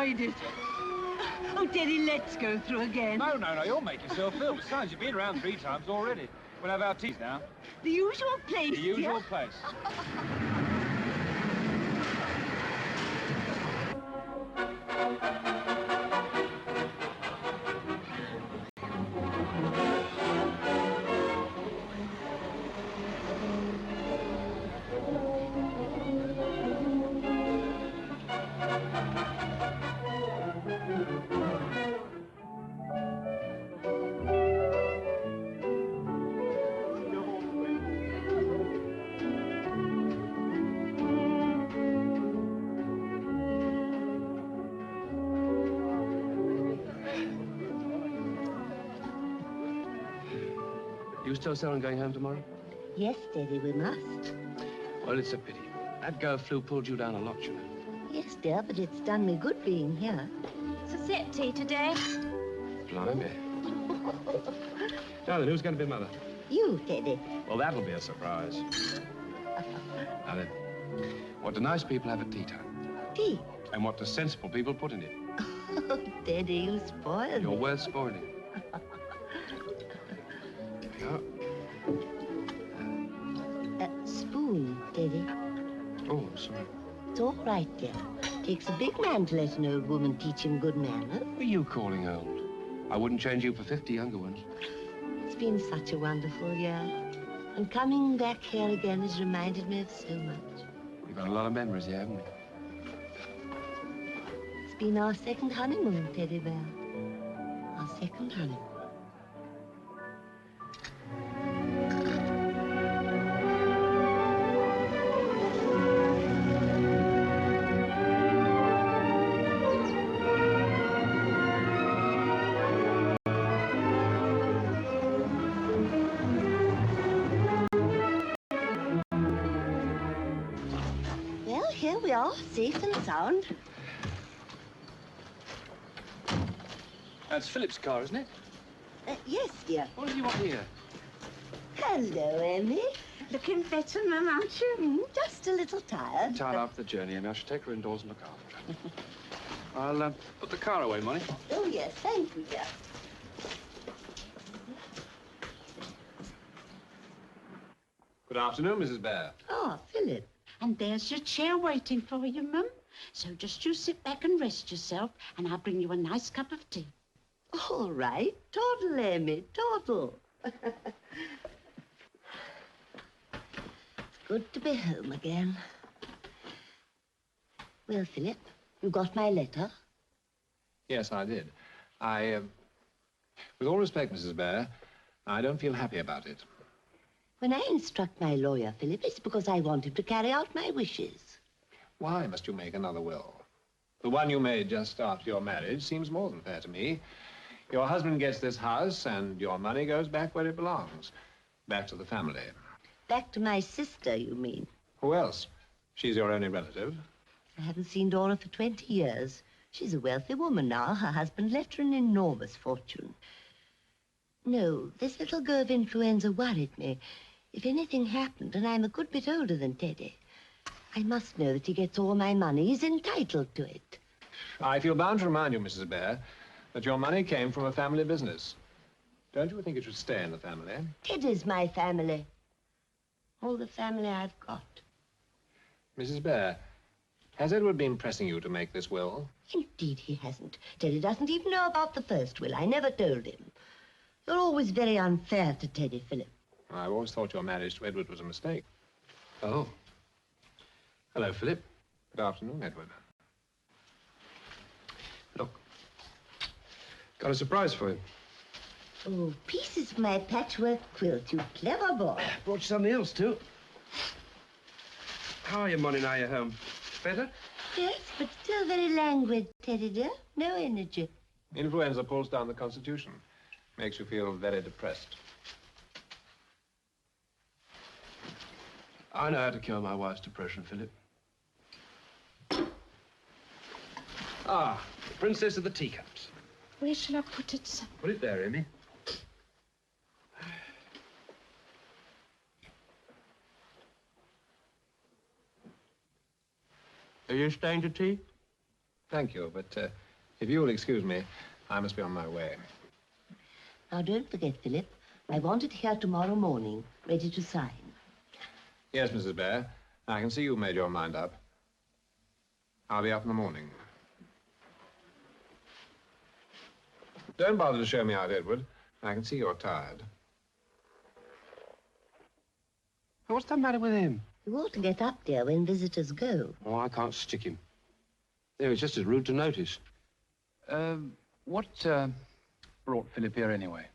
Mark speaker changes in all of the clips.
Speaker 1: enjoyed it. Oh, Daddy, let's go through again.
Speaker 2: No, you'll make yourself ill. Besides, you've been around 3 times already. We'll have our teas now.
Speaker 1: The usual place,
Speaker 2: The usual
Speaker 1: dear.
Speaker 2: place.
Speaker 3: You still selling going home tomorrow?
Speaker 4: Yes, Daddy, we must.
Speaker 3: Well, it's a pity. That girl flu pulled you down a lot, you know.
Speaker 4: Yes, dear, but it's done me good being here.
Speaker 5: It's a set tea today.
Speaker 3: Blimey. Now then, who's going to be mother?
Speaker 4: You, Daddy.
Speaker 3: Well, that'll be a surprise. Now then, what do nice people have at tea time?
Speaker 4: Tea?
Speaker 3: And what do sensible people put in it?
Speaker 4: Oh, Daddy, you spoiled
Speaker 3: You're
Speaker 4: me.
Speaker 3: worth spoiling. Here we are.
Speaker 4: Spoon, Daddy.
Speaker 3: Oh, I'm sorry.
Speaker 4: It's all right, dear. Takes a big man to let an old woman teach him good manners.
Speaker 3: What are you calling old? I wouldn't change you for 50 younger ones.
Speaker 4: It's been such a wonderful year. And coming back here again has reminded me of so much.
Speaker 3: We've got a lot of memories here, haven't we?
Speaker 4: It's been our second honeymoon, Teddy Bear. Our second honeymoon. Here we are, safe and sound.
Speaker 3: That's Philip's car, isn't it?
Speaker 4: Yes, dear.
Speaker 3: What does he want here?
Speaker 4: Hello, Emmy.
Speaker 1: Looking better, Mum, aren't you?
Speaker 4: Just a little tired.
Speaker 3: Tired after the journey, Emmy. I should take her indoors and look after her. I'll put the car away, Molly.
Speaker 4: Oh, yes, thank you, dear.
Speaker 3: Good afternoon, Mrs. Bear.
Speaker 4: Oh, Philip.
Speaker 6: And there's your chair waiting for you, Mum. So just you sit back and rest yourself, and I'll bring you a nice cup of tea.
Speaker 4: All right. Toddle, Emmy, toddle. It's good to be home again. Well, Philip, you got my letter?
Speaker 2: Yes, I did. With all respect, Mrs. Bear, I don't feel happy about it.
Speaker 4: When I instruct my lawyer, Philip, it's because I want him to carry out my wishes.
Speaker 2: Why must you make another will? The one you made just after your marriage seems more than fair to me. Your husband gets this house, and your money goes back where it belongs. Back to the family.
Speaker 4: Back to my sister, you mean?
Speaker 2: Who else? She's your only relative.
Speaker 4: I haven't seen Dora for 20 years. She's a wealthy woman now. Her husband left her an enormous fortune. No, this little go of influenza worried me. If anything happened, and I'm a good bit older than Teddy, I must know that he gets all my money. He's entitled to it.
Speaker 2: I feel bound to remind you, Mrs. Bear, that your money came from a family business. Don't you think it should stay in the family?
Speaker 4: Teddy's my family. All the family I've got.
Speaker 2: Mrs. Bear, has Edward been pressing you to make this will?
Speaker 4: Indeed he hasn't. Teddy doesn't even know about the first will. I never told him. You're always very unfair to Teddy, Philip.
Speaker 2: I've always thought your marriage to Edward was a mistake.
Speaker 3: Oh. Hello, Philip.
Speaker 2: Good afternoon, Edward.
Speaker 3: Look. Got a surprise for you.
Speaker 4: Oh, pieces of my patchwork quilt, you clever boy.
Speaker 3: Brought you something else, too. How are you, Molly, now you're home? Better?
Speaker 4: Yes, but still very languid, Teddy dear. No energy.
Speaker 2: Influenza pulls down the constitution. Makes you feel very depressed.
Speaker 3: I know how to cure my wife's depression, Philip. Ah, the Princess of the Teacups.
Speaker 6: Where shall I put it, sir?
Speaker 3: Put it there, Amy. Are you staying to tea?
Speaker 2: Thank you, but if you'll excuse me, I must be on my way.
Speaker 4: Now, don't forget, Philip, I want it here tomorrow morning, ready to sign.
Speaker 2: Yes, Mrs. Bear. I can see you've made your mind up. I'll be up in the morning. Don't bother to show me out, Edward. I can see you're tired.
Speaker 3: What's the matter with him?
Speaker 4: You ought to get up, dear, when visitors go.
Speaker 3: Oh, I can't stick him. Yeah, it's just as rude to notice.
Speaker 7: What brought Philip here anyway?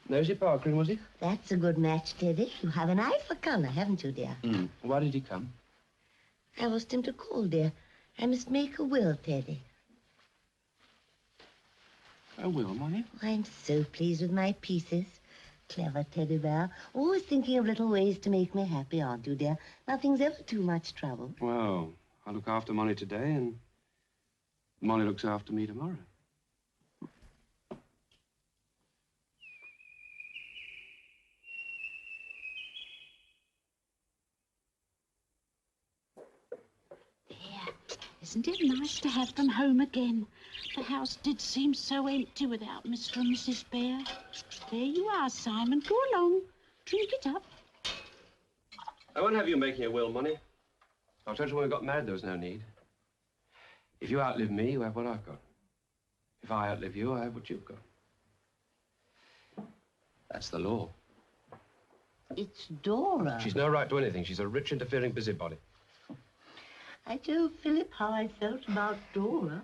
Speaker 3: Nosy Parker, was he?
Speaker 4: That's a good match, Teddy. You have an eye for colour, haven't you, dear?
Speaker 3: Why did he come?
Speaker 4: I asked him to call, dear. I must make a will, Teddy.
Speaker 3: A will, Molly?
Speaker 4: I'm so pleased with my pieces. Clever teddy bear. Always thinking of little ways to make me happy, aren't you, dear? Nothing's ever too much trouble.
Speaker 3: Well, I look after Molly today, and Molly looks after me tomorrow.
Speaker 6: Isn't it nice to have them home again? The house did seem so empty without Mr. and Mrs. Bear. There you are, Simon. Go along. Drink it up.
Speaker 3: I won't have you making a will, Molly. I told you when we got married there was no need. If you outlive me, you have what I've got. If I outlive you, I have what you've got. That's the law.
Speaker 4: It's Dora.
Speaker 3: She's no right to anything. She's a rich, interfering busybody.
Speaker 4: I told Philip how I felt about Dora.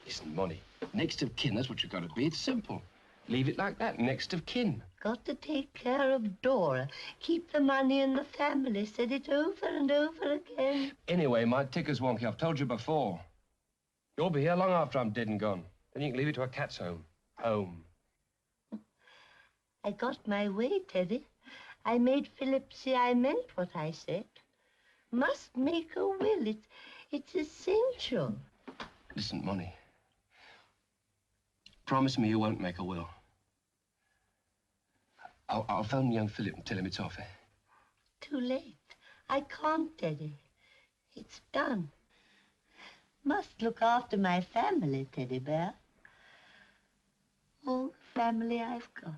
Speaker 3: Listen, Molly, next of kin, that's what you've got to be. It's simple. Leave it like that, next of kin.
Speaker 4: Got to take care of Dora. Keep the money in the family. Said it over and over again.
Speaker 3: Anyway, my ticker's wonky. I've told you before. You'll be here long after I'm dead and gone. Then you can leave it to a cat's home. Home.
Speaker 4: I got my way, Teddy. I made Philip see I meant what I said. Must make a will. It's essential.
Speaker 3: Listen, Molly. Promise me you won't make a will. I'll phone young Philip and tell him it's off, eh?
Speaker 4: Too late. I can't, Teddy. It's done. Must look after my family, Teddy Bear. All the family I've got.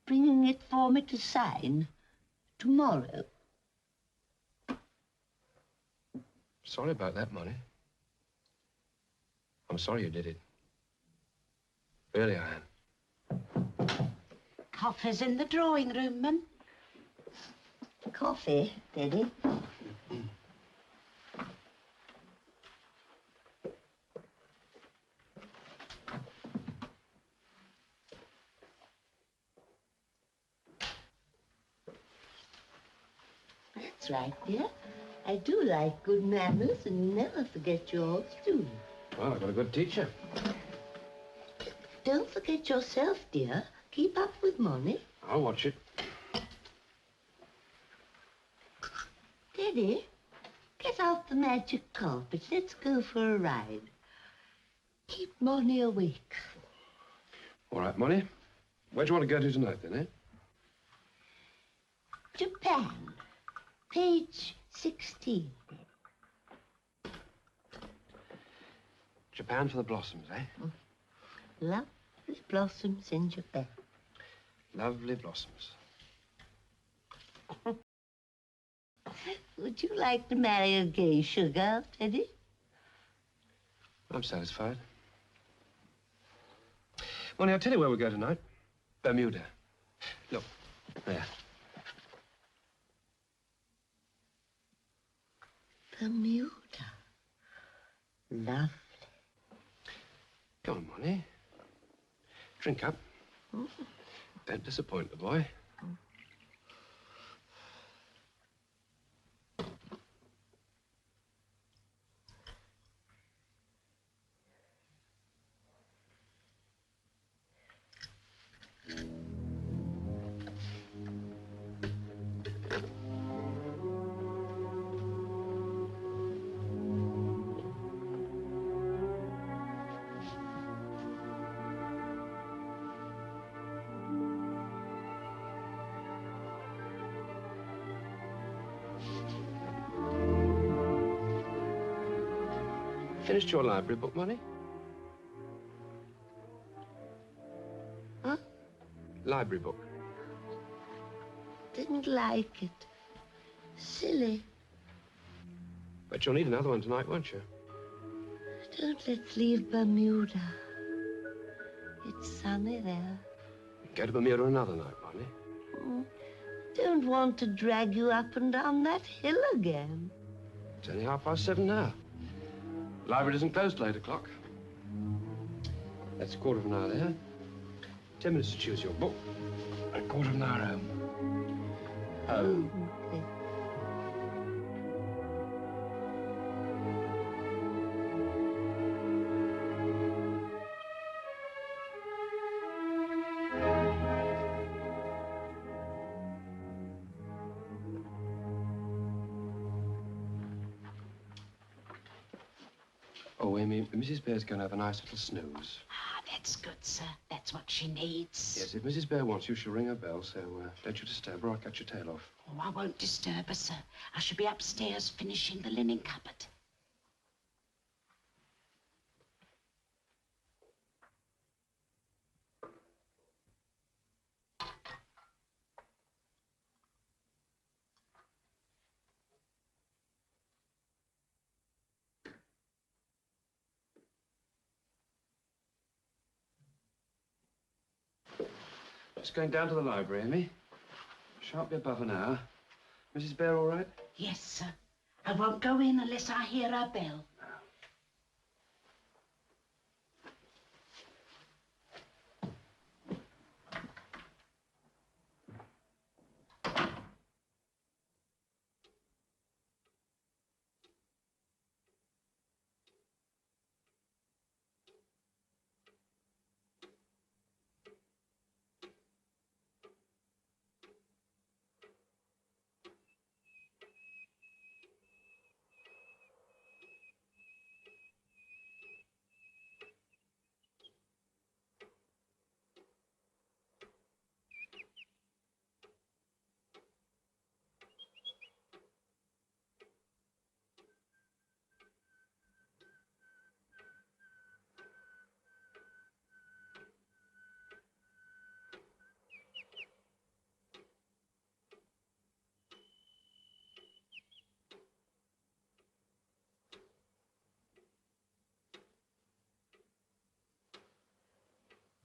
Speaker 4: Bringing it for me to sign tomorrow.
Speaker 3: Sorry about that, Molly. I'm sorry you did it. Really, I am.
Speaker 6: Coffee's in the drawing room, Mum.
Speaker 4: Coffee, Teddy. That's right, dear. I do like good manners, and you never forget yours, do you?
Speaker 3: Well, I've got a good teacher.
Speaker 4: Don't forget yourself, dear. Keep up with Molly.
Speaker 3: I'll watch it.
Speaker 4: Teddy, get out the magic carpet. Let's go for a ride. Keep Molly awake.
Speaker 3: All right, Molly. Where do you want to go to tonight, then, eh?
Speaker 4: Japan, page 16.
Speaker 3: Japan for the blossoms, eh?
Speaker 4: Lovely blossoms in Japan.
Speaker 3: Lovely blossoms.
Speaker 4: Would you like to marry a geisha girl, Teddy?
Speaker 3: I'm satisfied. Molly, I'll tell you where we go tonight. Bermuda. Look, there.
Speaker 4: Bermuda. Lovely.
Speaker 3: Go on, Molly. Drink up. Don't disappoint the boy. Finished your library book, Money?
Speaker 4: Huh?
Speaker 3: Library book.
Speaker 4: Didn't like it. Silly.
Speaker 3: But you'll need another one tonight, won't you?
Speaker 4: Don't let's leave Bermuda. It's sunny there.
Speaker 3: Go to Bermuda another night, Money.
Speaker 4: Don't want to drag you up and down that hill again.
Speaker 3: It's only 7:30 now. Library doesn't close till 8 o'clock. That's a quarter of an hour there. 10 minutes to choose your book. A quarter of an hour home. Home. Oh, Amy, Mrs. Bear's going to have a nice little snooze.
Speaker 6: Ah, that's good, sir. That's what she needs.
Speaker 3: Yes, if Mrs. Bear wants you, she'll ring her bell, so don't you disturb her or I'll cut your tail off.
Speaker 6: Oh, I won't disturb her, sir. I shall be upstairs finishing the linen cupboard.
Speaker 3: Just going down to the library, Amy. Shan't be above an hour. Mrs. Bear all right?
Speaker 6: Yes, sir. I won't go in unless I hear her bell.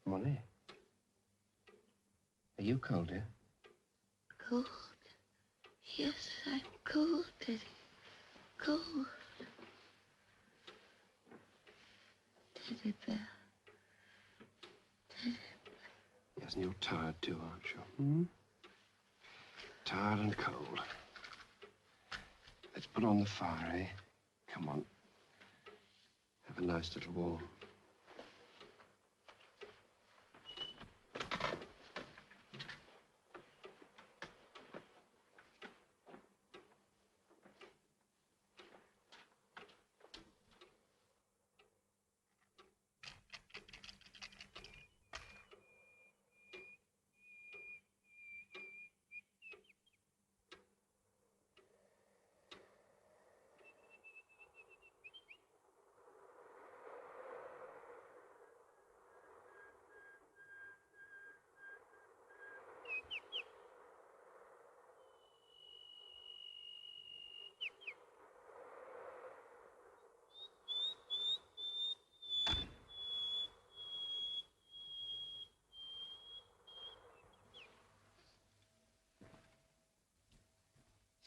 Speaker 3: Molly, are you cold, dear?
Speaker 4: Cold? Yes, I'm cold, Daddy. Cold. Teddy bear. Teddy bear.
Speaker 3: Yes, and you're tired too, aren't you? Hmm? Tired and cold. Let's put on the fire, eh? Come on. Have a nice little warm.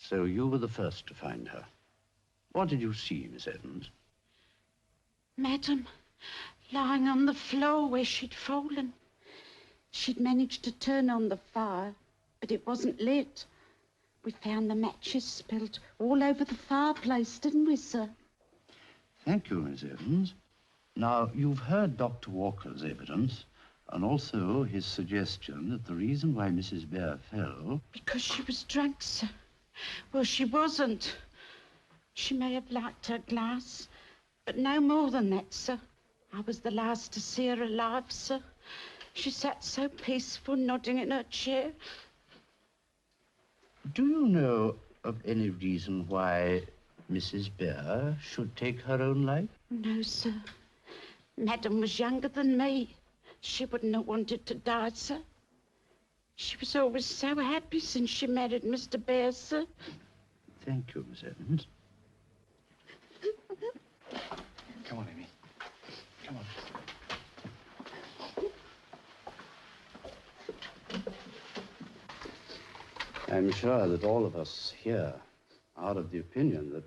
Speaker 8: So you were the first to find her. What did you see, Miss Evans?
Speaker 6: Madam, lying on the floor where she'd fallen. She'd managed to turn on the fire, but it wasn't lit. We found the matches spilled all over the fireplace, didn't we, sir?
Speaker 8: Thank you, Miss Evans. Now, you've heard Dr. Walker's evidence, and also his suggestion that the reason why Mrs. Bear fell...
Speaker 6: Because she was drunk, sir. Well, she wasn't. She may have liked her glass, but no more than that, sir. I was the last to see her alive, sir. She sat so peaceful, nodding in her chair.
Speaker 8: Do you know of any reason why Mrs. Bear should take her own life?
Speaker 6: No, sir. Madam was younger than me. She wouldn't have wanted to die, sir. She was always so happy since she married Mr. Bear, sir.
Speaker 8: Thank you, Miss Evans.
Speaker 7: Come on, Amy. Come on.
Speaker 8: I'm sure that all of us here are of the opinion that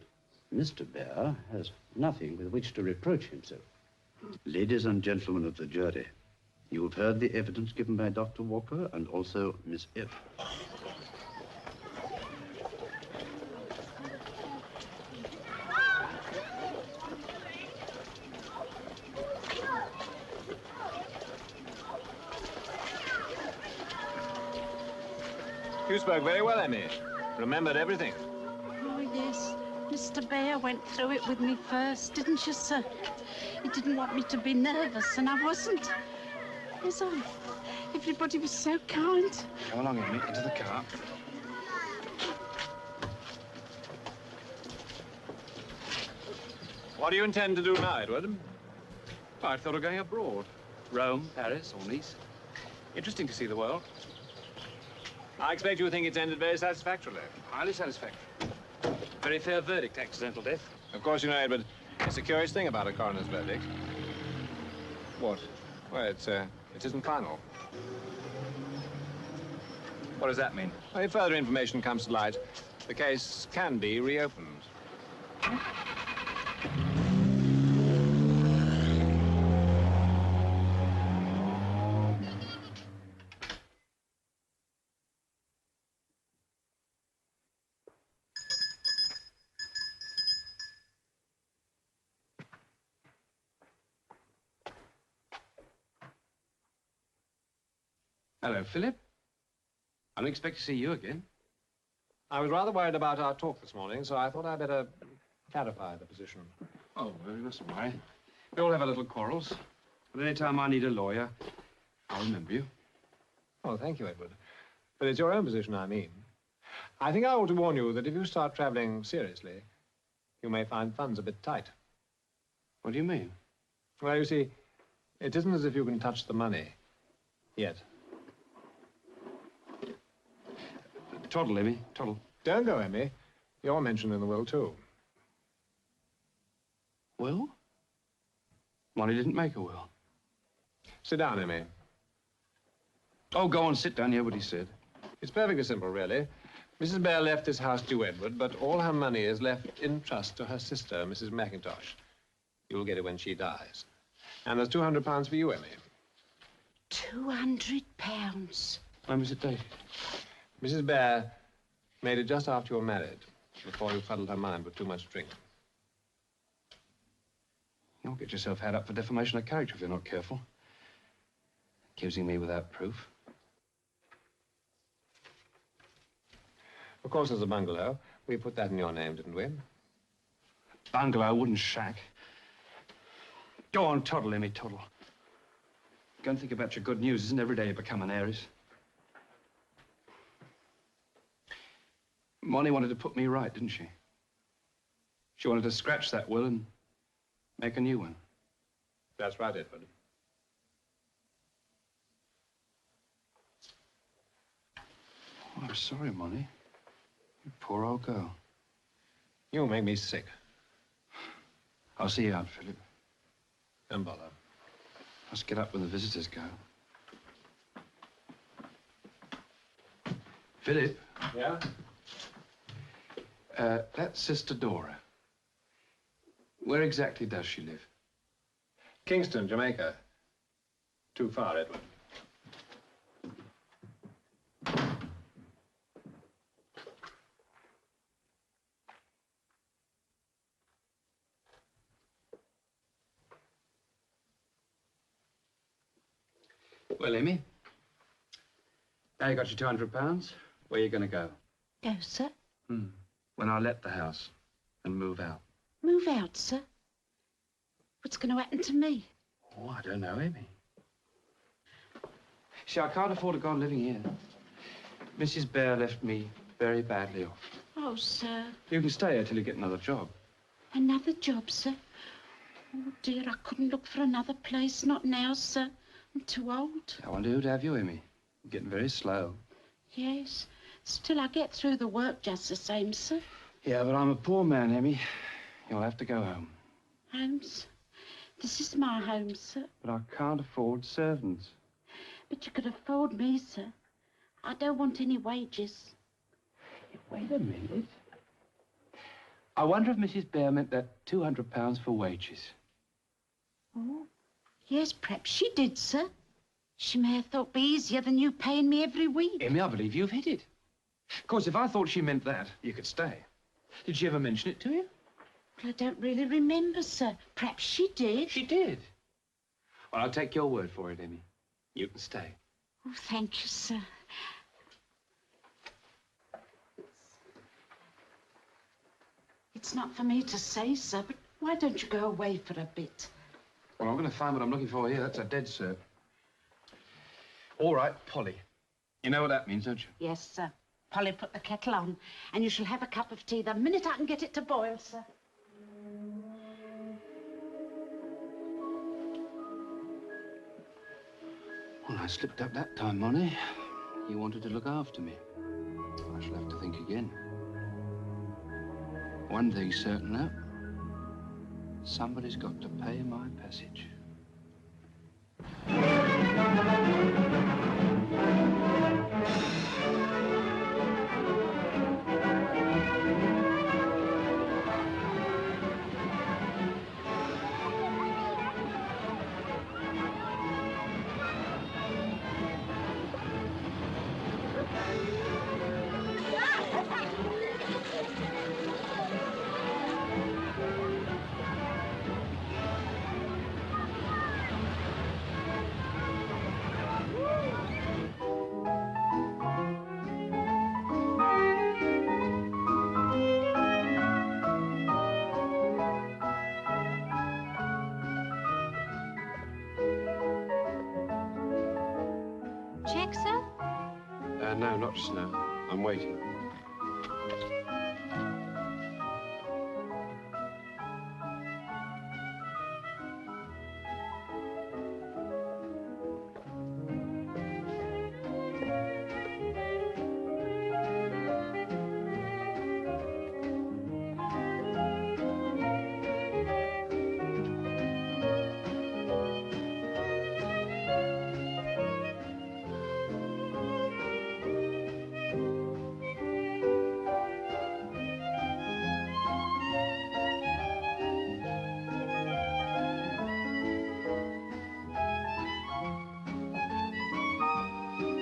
Speaker 8: Mr. Bear has nothing with which to reproach himself. Ladies and gentlemen of the jury, you have heard the evidence given by Dr. Walker and also Miss Evans.
Speaker 2: You spoke very well, Emmy. Remembered everything.
Speaker 6: Oh, yes. Mr. Bear went through it with me first, didn't you, sir? He didn't want me to be nervous, and I wasn't. Was I? Everybody was so kind.
Speaker 7: Come along, Amy, into the car.
Speaker 2: What do you intend to do now, Edward?
Speaker 7: I thought of going abroad. Rome, Paris, or Nice. Interesting to see the world.
Speaker 2: I expect you think it's ended very satisfactorily.
Speaker 7: Highly satisfactory. Very fair verdict, accidental death.
Speaker 2: Of course, you know, Edward, it's a curious thing about a coroner's verdict.
Speaker 7: What?
Speaker 2: Well, it isn't final.
Speaker 7: What does that mean?
Speaker 2: Well, if further information comes to light, the case can be reopened.
Speaker 7: Hello, Philip. I don't expect to see you again.
Speaker 2: I was rather worried about our talk this morning, so I thought I'd better clarify the position.
Speaker 7: Oh, well, you mustn't worry. We all have our little quarrels. But any time I need a lawyer, I'll remember you.
Speaker 2: Oh, thank you, Edward. But it's your own position, I mean. I think I ought to warn you that if you start traveling seriously, you may find funds a bit tight.
Speaker 7: What do you mean?
Speaker 2: Well, you see, it isn't as if you can touch the money yet.
Speaker 7: Toddle, Emmy, toddle.
Speaker 2: Don't go, Emmy. You're mentioned in the will, too.
Speaker 7: Will? Molly didn't make a will.
Speaker 2: Sit down, Emmy.
Speaker 7: Oh, go on, sit down, hear what he said.
Speaker 2: It's perfectly simple, really. Mrs. Bear left this house to Edward, but all her money is left in trust to her sister, Mrs. McIntosh. You'll get it when she dies. And there's £200 for you, Emmy.
Speaker 6: £200.
Speaker 7: When was it dated?
Speaker 2: Mrs. Bear made it just after you were married, before you fuddled her mind with too much drink.
Speaker 7: You'll get yourself had up for defamation of character if you're not careful. Accusing me without proof.
Speaker 2: Of course, there's a bungalow. We put that in your name, didn't we?
Speaker 7: Bungalow, wooden shack. Go on, toddle, Emmy, toddle. Go and think about your good news. Isn't every day you become an heiress? Molly wanted to put me right, didn't she? She wanted to scratch that will and make a new one.
Speaker 2: That's right, Edward.
Speaker 7: Oh, I'm sorry, Molly. You poor old girl.
Speaker 2: You make me sick.
Speaker 7: I'll see you out, Philip.
Speaker 2: Don't bother.
Speaker 7: Must get up when the visitors go. Philip?
Speaker 2: Yeah?
Speaker 7: That's Sister Dora. Where exactly does she live?
Speaker 2: Kingston, Jamaica. Too far, Edward.
Speaker 7: Well, Amy, now you got your £200. Where are you going to go?
Speaker 6: Go, sir.
Speaker 7: When I let the house and move out.
Speaker 6: Move out, sir. What's going to happen to me?
Speaker 7: Oh, I don't know, Amy. See, I can't afford to go on living here. Mrs. Bear left me very badly off.
Speaker 6: Oh, sir.
Speaker 7: You can stay here till you get another job.
Speaker 6: Another job, sir? Oh, dear, I couldn't look for another place. Not now, sir. I'm too old.
Speaker 7: I wonder who'd have you, Emmy. You're getting very slow.
Speaker 6: Yes. Still, I get through the work just the same, sir.
Speaker 7: Yeah, but I'm a poor man, Emmy. You'll have to go home.
Speaker 6: Holmes. This is my home, sir.
Speaker 7: But I can't afford servants.
Speaker 6: But you could afford me, sir. I don't want any wages.
Speaker 7: Wait a minute. I wonder if Mrs. Bear meant that £200 for wages.
Speaker 6: Oh, yes, perhaps she did, sir. She may have thought it'd be easier than you paying me every week.
Speaker 7: Emmy, I believe you've hit it. Of course, if I thought she meant that, you could stay. Did she ever mention it to you?
Speaker 6: Well, I don't really remember, sir. Perhaps she did.
Speaker 7: She did. Well, I'll take your word for it, Emmy. You can stay.
Speaker 6: Oh, thank you, sir. It's not for me to say, sir, but why don't you go away for a bit?
Speaker 7: Well, I'm going to find what I'm looking for here. That's a dead cert. All right, Polly. You know what that means, don't you?
Speaker 6: Yes, sir. Polly, put the kettle on, and you shall have a cup of tea the minute I can get it to boil, sir.
Speaker 7: Well, I slipped up that time, Monty. You wanted to look after me. I shall have to think again. One thing's certain, though. Somebody's got to pay my passage.
Speaker 5: Check, sir?
Speaker 3: No, not just now. I'm waiting.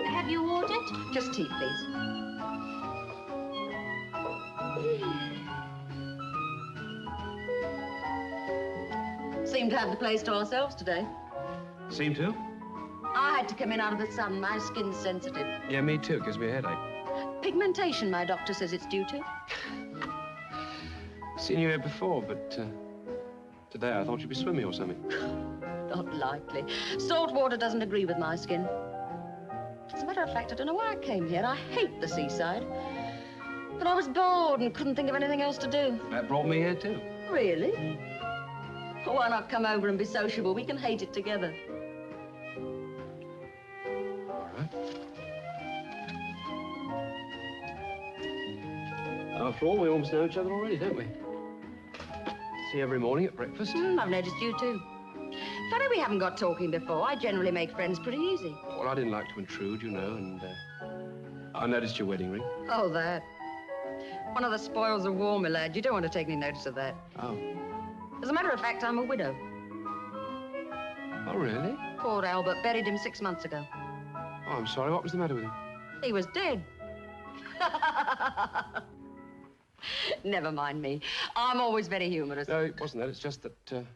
Speaker 5: Have you ordered?
Speaker 4: Just tea, please. Seem to have the place to ourselves today.
Speaker 7: Seem to?
Speaker 4: I had to come in out of the sun. My skin's sensitive.
Speaker 7: Yeah, me too. It gives me a headache.
Speaker 4: Pigmentation, my doctor says it's due to.
Speaker 3: Seen you here before, but today I thought you'd be swimming or something.
Speaker 4: Not likely. Salt water doesn't agree with my skin. As a matter of fact, I don't know why I came here. I hate the seaside. But I was bored and couldn't think of anything else to do.
Speaker 7: That brought me here too.
Speaker 4: Really? Well, why not come over and be sociable? We can hate it together.
Speaker 3: All right. After all, we almost know each other already, don't we? See you every morning at breakfast.
Speaker 4: I've noticed you too. Funny we haven't got talking before. I generally make friends pretty easy.
Speaker 3: Well, I didn't like to intrude, you know, and I noticed your wedding ring.
Speaker 4: Oh, that. One of the spoils of war, my lad. You don't want to take any notice of that.
Speaker 3: Oh.
Speaker 4: As a matter of fact, I'm a widow.
Speaker 3: Oh, really?
Speaker 4: Poor Albert buried him 6 months ago.
Speaker 3: Oh, I'm sorry. What was the matter with him?
Speaker 4: He was dead. Never mind me. I'm always very humorous.
Speaker 3: No, it wasn't that. It's just that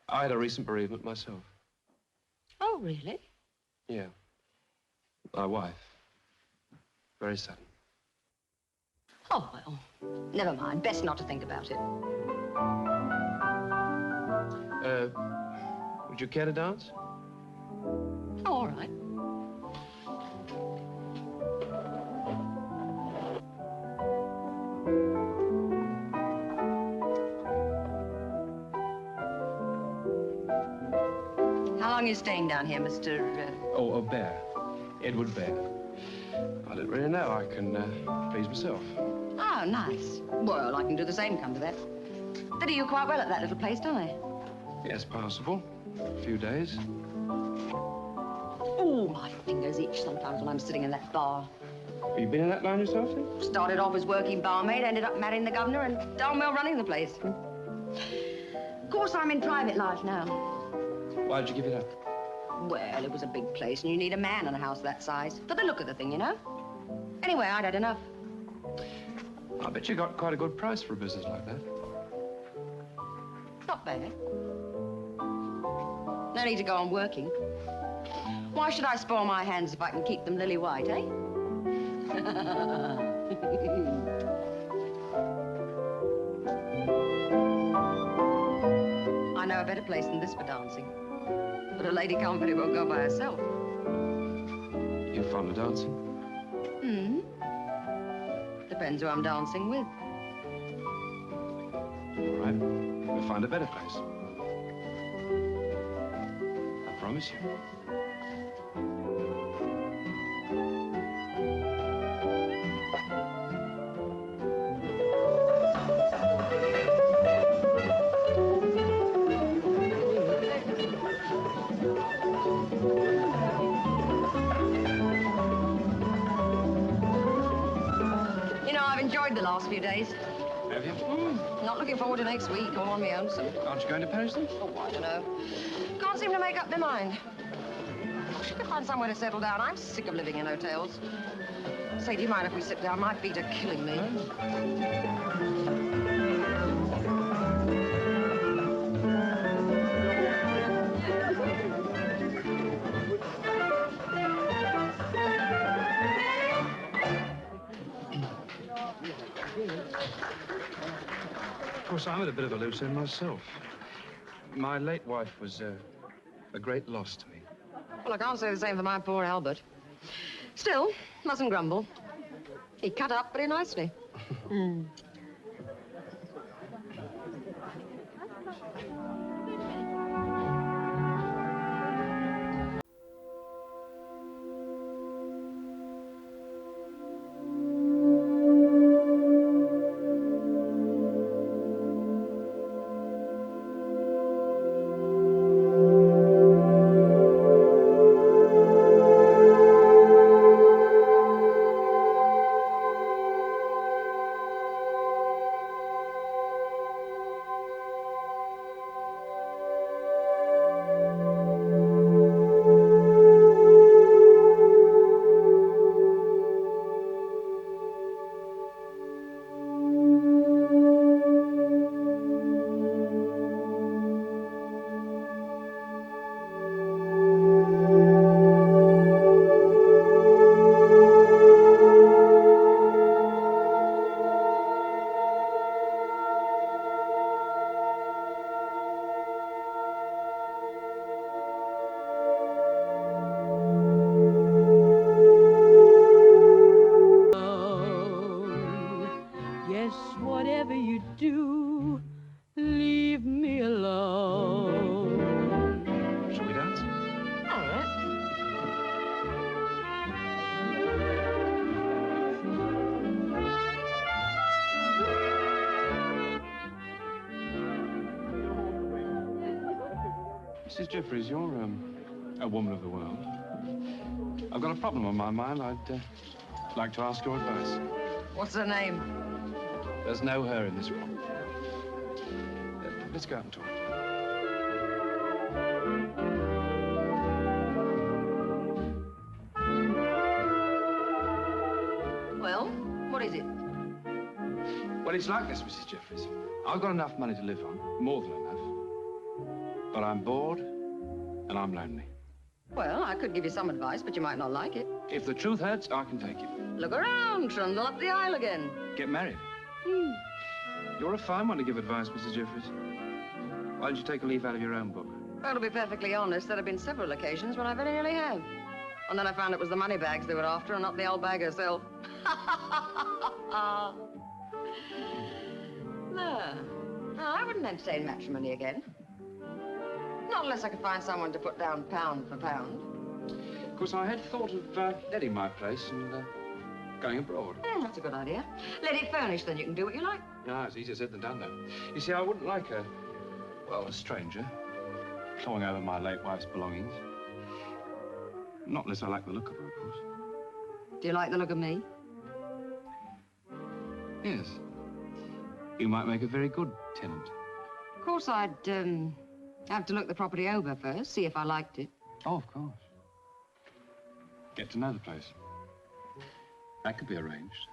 Speaker 3: I had a recent bereavement myself.
Speaker 4: Oh, really?
Speaker 3: Yeah. My wife. Very sudden.
Speaker 4: Oh, well, never mind. Best not to think about it.
Speaker 3: Would you care to dance?
Speaker 4: Oh, all right.
Speaker 9: long are you staying down here, Mr.
Speaker 7: Oh, Bear. Edward Bear.
Speaker 3: I don't really know. I can please myself.
Speaker 9: Oh, nice. Well, I can do the same, come to that. They do you quite well at that little place, don't they?
Speaker 3: Yes, possible. A few days.
Speaker 9: Oh, my fingers itch sometimes when I'm sitting in that bar.
Speaker 3: Have you been in that line yourself, then?
Speaker 9: Started off as working barmaid, ended up marrying the governor, and darn well running the place. Of course, I'm in private life now.
Speaker 7: Why'd you give it up?
Speaker 9: Well, it was a big place, and you need a man in a house that size. For the look of the thing, you know? Anyway, I'd had enough.
Speaker 3: I bet you got quite a good price for a business like that.
Speaker 9: Not bad. No need to go on working. Why should I spoil my hands if I can keep them lily white, eh? I know a better place than this for dancing. But a lady can't very well go by herself.
Speaker 3: You're fond of dancing?
Speaker 9: Hmm. Depends who I'm dancing with.
Speaker 3: All right. We'll find a better place. I promise you.
Speaker 9: You know, I've enjoyed the last few days.
Speaker 3: Have you?
Speaker 9: Not looking forward to next week, all on my own, so...
Speaker 3: Aren't you going to Paris, then?
Speaker 9: Oh, I don't know. Can't seem to make up their mind. I should find somewhere to settle down. I'm sick of living in hotels. Say, do you mind if we sit down? My feet are killing me.
Speaker 3: Of course, I'm at a bit of a loose end myself. My late wife was a great loss to me.
Speaker 9: Well, I can't say the same for my poor Albert. Still, mustn't grumble. He cut up pretty nicely.
Speaker 1: Yes, whatever you do, leave me alone.
Speaker 3: Shall we dance?
Speaker 9: All right.
Speaker 3: Mrs. Jeffries, you're a woman of the world. I've got a problem on my mind. I'd like to ask your advice.
Speaker 9: What's her name?
Speaker 3: There's no her in this room. Let's go out and talk.
Speaker 9: Well, what is it?
Speaker 3: Well, it's like this, Mrs. Jeffries. I've got enough money to live on, more than enough. But I'm bored and I'm lonely.
Speaker 9: Well, I could give you some advice, but you might not like it.
Speaker 3: If the truth hurts, I can take it.
Speaker 9: Look around, trundle up the aisle again.
Speaker 3: Get married. You're a fine one to give advice, Mrs. Jeffries. Why don't you take a leaf out of your own book?
Speaker 9: Well, to be perfectly honest, there have been several occasions when I very nearly have. And then I found it was the money bags they were after and not the old bag herself. No, I wouldn't entertain matrimony again. Not unless I could find someone to put down pound for pound.
Speaker 7: Of course, I had thought of letting my place and going abroad.
Speaker 9: That's a good idea. Let it furnish, then you can do what you like.
Speaker 7: No, it's easier said than done, though. You see, I wouldn't like a stranger clawing over my late wife's belongings. Not unless I like the look of her, of course.
Speaker 9: Do you like the look of me?
Speaker 7: Yes. You might make a very good tenant.
Speaker 9: Of course, I'd have to look the property over first, see if I liked it.
Speaker 7: Oh, of course. Get to know the place. That could be arranged.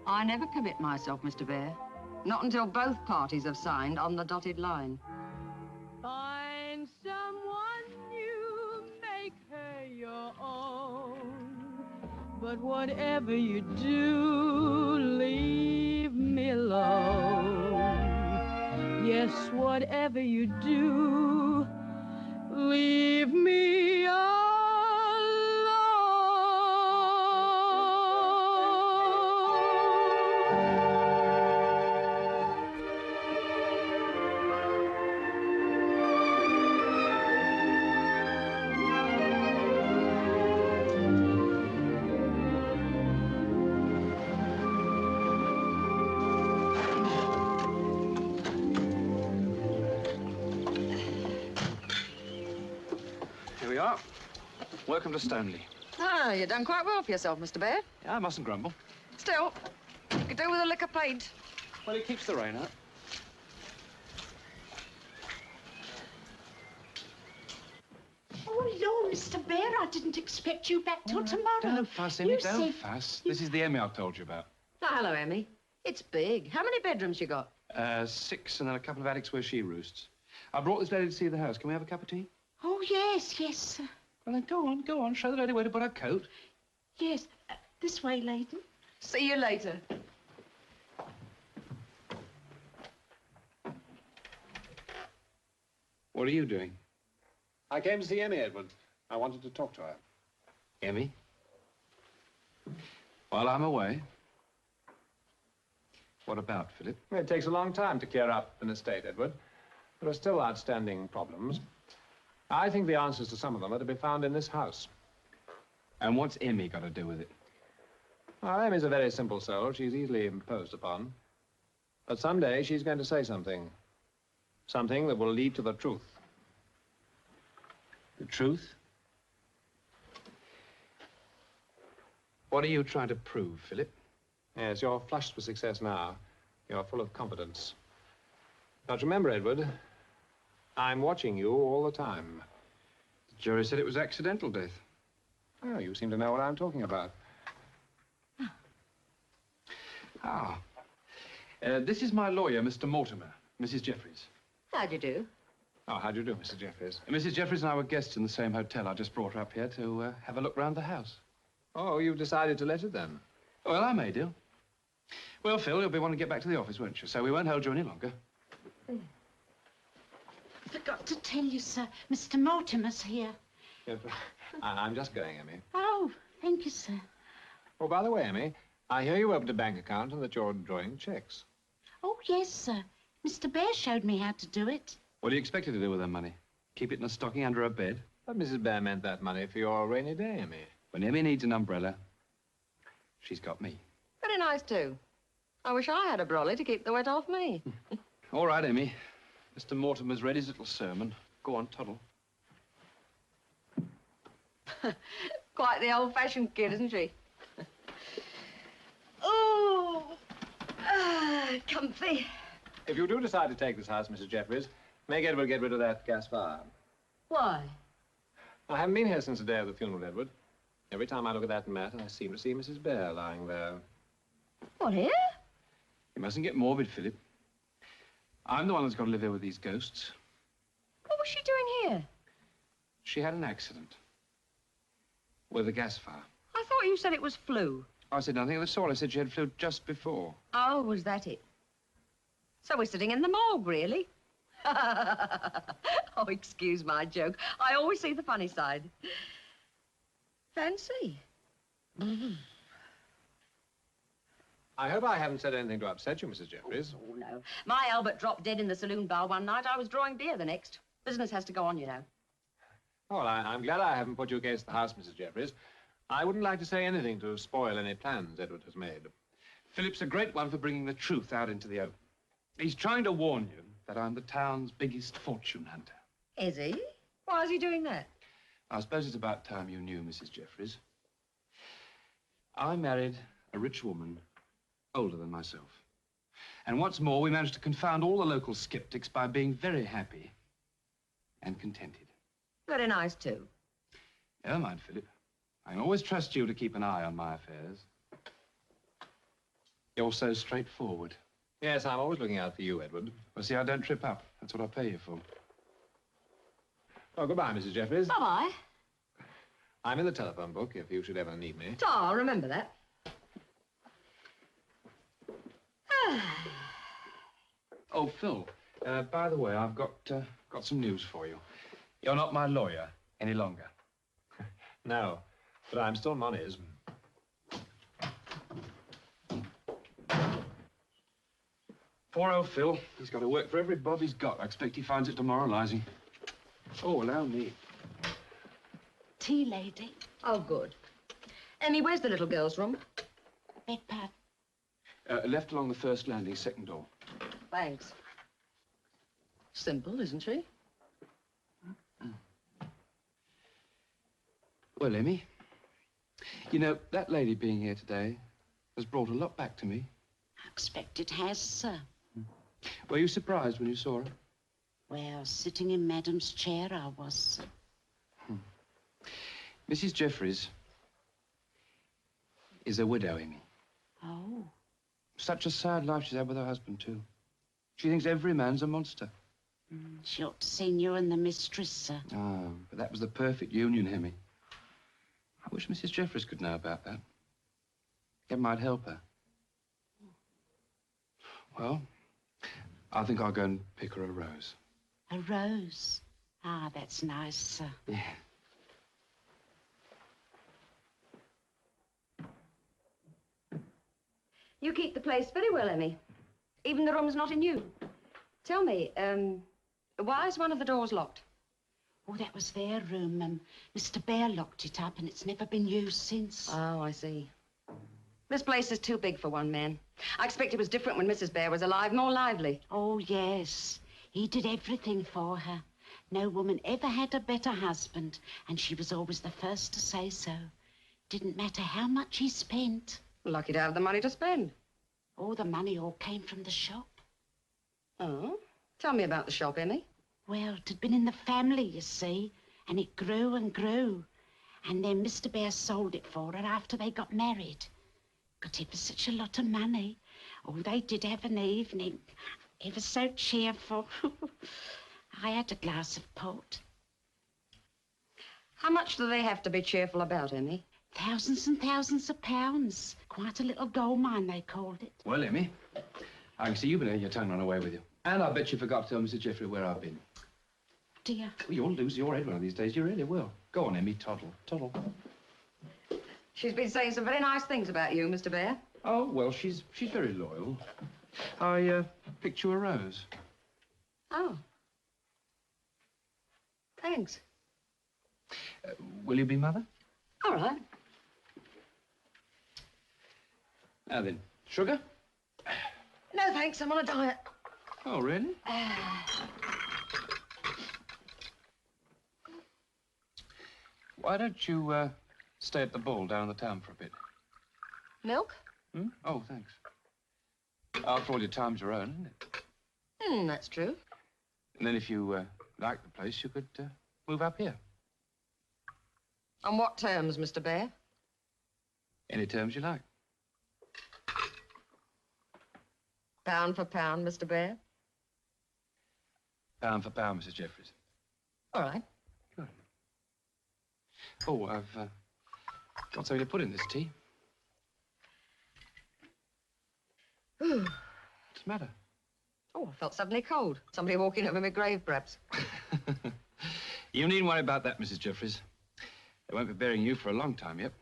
Speaker 9: I never commit myself, Mr. Bear. Not until both parties have signed on the dotted line.
Speaker 1: Find someone new, make her your own. But whatever you do, leave me alone. Yes, whatever you do, leave me alone.
Speaker 7: Here we are. Welcome to Stoneleigh.
Speaker 9: Ah, you've done quite well for yourself, Mr. Bear.
Speaker 7: Yeah, I mustn't grumble.
Speaker 9: Still, you could do with a lick of paint.
Speaker 7: Well, it keeps the rain out.
Speaker 6: Oh, Lord, Mr. Bear, I didn't expect you back till tomorrow.
Speaker 7: Don't fuss, Emmy,
Speaker 6: You
Speaker 7: don't
Speaker 6: said-
Speaker 7: fuss. This is the Emmy I told you about.
Speaker 9: Oh, hello, Emmy. It's big. How many bedrooms you got?
Speaker 7: 6 and then a couple of attics where she roosts. I brought this lady to see the house. Can we have a cup of tea?
Speaker 6: Oh, yes, yes, sir.
Speaker 7: Well, then go on. Show the lady where to put her coat.
Speaker 6: Yes, this way, lady.
Speaker 9: See you later.
Speaker 7: What are you doing?
Speaker 2: I came to see Emmy, Edward. I wanted to talk to her.
Speaker 7: Emmy? While I'm away? What about, Philip?
Speaker 2: It takes a long time to clear up an estate, Edward. There are still outstanding problems. I think the answers to some of them are to be found in this house.
Speaker 7: And what's Emmy got to do with it?
Speaker 2: Well, Emmy's a very simple soul. She's easily imposed upon. But someday she's going to say something. Something that will lead to the truth.
Speaker 7: The truth? What are you trying to prove, Philip?
Speaker 2: Yes, you're flushed with success now. You're full of confidence. But remember, Edward, I'm watching you all the time.
Speaker 7: The jury said it was accidental death.
Speaker 2: Oh, you seem to know what I'm talking about.
Speaker 7: This is my lawyer, Mr. Mortimer, Mrs. Jeffries.
Speaker 9: How'd you do?
Speaker 2: Oh, how do you do, Mr. Jeffries?
Speaker 7: Mrs. Jeffries and I were guests in the same hotel. I just brought her up here to have a look round the house.
Speaker 2: Oh, you've decided to let it then?
Speaker 7: Well, I may do. Well, Phil, you'll be wanting to get back to the office, won't you? So we won't hold you any longer.
Speaker 6: Forgot to tell you, sir. Mr. Mortimer's here.
Speaker 2: Yes, I'm just going, Emmy.
Speaker 6: Oh, thank you, sir.
Speaker 2: Oh, by the way, Emmy, I hear you opened a bank account and that you're drawing checks.
Speaker 6: Oh, yes, sir. Mr. Bear showed me how to do it.
Speaker 7: What do you expect her to do with her money? Keep it in a stocking under her bed?
Speaker 2: But Mrs. Bear meant that money for your rainy day, Emmy.
Speaker 7: When Emmy needs an umbrella, she's got me.
Speaker 9: Very nice, too. I wish I had a brolly to keep the wet off me.
Speaker 7: All right, Emmy. Mr. Mortimer's read his little sermon. Go on, toddle.
Speaker 9: Quite the old-fashioned kid, isn't she? Comfy.
Speaker 2: If you do decide to take this house, Mrs. Jeffries, make Edward get rid of that gas fire.
Speaker 9: Why?
Speaker 2: I haven't been here since the day of the funeral, Edward. Every time I look at that mat, I seem to see Mrs. Bear lying there.
Speaker 9: What, here?
Speaker 7: You mustn't get morbid, Philip. I'm the one that's got to live here with these ghosts.
Speaker 9: What was she doing here?
Speaker 7: She had an accident with a gas fire.
Speaker 9: I thought you said it was flu.
Speaker 7: I said nothing of the sort. I said she had flu just before.
Speaker 9: Oh, was that it? So we're sitting in the morgue, really? Oh, excuse my joke. I always see the funny side. Fancy.
Speaker 2: I hope I haven't said anything to upset you, Mrs. Jeffries.
Speaker 9: Oh, no. My Albert dropped dead in the saloon bar one night. I was drawing beer the next. Business has to go on, you know.
Speaker 2: Oh, well, I'm glad I haven't put you against the house, Mrs. Jeffries. I wouldn't like to say anything to spoil any plans Edward has made.
Speaker 7: Philip's a great one for bringing the truth out into the open. He's trying to warn you that I'm the town's biggest fortune hunter.
Speaker 9: Is he? Why is he doing that?
Speaker 7: I suppose it's about time you knew, Mrs. Jeffries. I married a rich woman older than myself. And what's more, we managed to confound all the local skeptics by being very happy and contented.
Speaker 9: Very nice, too.
Speaker 7: Never mind, Philip. I can always trust you to keep an eye on my affairs. You're so straightforward.
Speaker 2: Yes, I'm always looking out for you, Edward.
Speaker 7: Well, see, I don't trip up. That's what I pay you for.
Speaker 2: Oh, goodbye, Mrs. Jeffries.
Speaker 9: Bye-bye.
Speaker 2: I'm in the telephone book if you should ever need me.
Speaker 9: Oh, I'll remember that.
Speaker 7: Oh, Phil, by the way, I've got some news for you. You're not my lawyer any longer.
Speaker 2: No, but I'm still Money's.
Speaker 7: Poor old Phil. He's got to work for every bob he's got. I expect he finds it demoralizing. Oh, allow me.
Speaker 6: Tea, lady.
Speaker 9: Oh, good. Emmy, where's the little girl's room?
Speaker 6: Beg pardon.
Speaker 7: Left along the first landing, second door.
Speaker 9: Thanks. Simple, isn't she?
Speaker 7: Well, Emmy, you know, that lady being here today has brought a lot back to me.
Speaker 6: I expect it has, sir.
Speaker 7: Were you surprised when you saw her?
Speaker 6: Well, sitting in Madam's chair, I was.
Speaker 7: Mrs. Jeffries is a widow, Emmy.
Speaker 6: Oh.
Speaker 7: Such a sad life she's had with her husband, too. She thinks every man's a monster.
Speaker 6: She ought to seen you and the mistress, sir.
Speaker 7: Oh, but that was the perfect union, Emmy. I wish Mrs. Jeffries could know about that. It might help her. Well, I think I'll go and pick her a rose.
Speaker 6: A rose? Ah, that's nice, sir.
Speaker 7: Yeah.
Speaker 9: You keep the place very well, Emmy. Even the room's not in use. Tell me, why is one of the doors locked?
Speaker 6: Oh, that was their room. Mr. Bear locked it up, and it's never been used since.
Speaker 9: Oh, I see. This place is too big for one man. I expect it was different when Mrs. Bear was alive, more lively.
Speaker 6: Oh, yes. He did everything for her. No woman ever had a better husband, and she was always the first to say so. Didn't matter how much he spent.
Speaker 9: Lucky to have the money to spend.
Speaker 6: Oh, the money all came from the shop.
Speaker 9: Oh? Tell me about the shop, Emmy.
Speaker 6: Well, it had been in the family, you see, and it grew and grew. And then Mr. Bear sold it for her after they got married. Got ever such a lot of money. Oh, they did have an evening. Ever so cheerful. I had a glass of port.
Speaker 9: How much do they have to be cheerful about, Emmy?
Speaker 6: Thousands and thousands of pounds. Quite a little gold mine, they called it.
Speaker 7: Well, Emmy, I can see you've been letting your tongue run away with you. And I bet you forgot to tell Mrs. Jeffrey where I've been.
Speaker 6: Dear.
Speaker 7: Well, you'll lose your head one of these days. You really will. Go on, Emmy, toddle, toddle.
Speaker 9: She's been saying some very nice things about you, Mr. Bear.
Speaker 7: Oh, well, she's very loyal. I picked you a rose.
Speaker 9: Oh. Thanks.
Speaker 7: Will you be mother?
Speaker 9: All right.
Speaker 7: Now then, sugar?
Speaker 9: No, thanks. I'm on a diet.
Speaker 7: Oh, really? Why don't you stay at the ball down in the town for a bit?
Speaker 9: Milk?
Speaker 7: Hmm? Oh, thanks. After all, your time's your own, isn't it?
Speaker 9: That's true.
Speaker 7: And then if you like the place, you could move up here.
Speaker 9: On what terms, Mr. Bear?
Speaker 7: Any terms you like.
Speaker 9: Pound for pound, Mr. Bear?
Speaker 7: Pound for pound, Mrs. Jeffries.
Speaker 9: All right.
Speaker 7: Good. Oh, I've got something to put in this tea.
Speaker 9: Ooh.
Speaker 7: What's the matter?
Speaker 9: Oh, I felt suddenly cold. Somebody walking over my grave, perhaps.
Speaker 7: You needn't worry about that, Mrs. Jeffries. They won't be burying you for a long time yet.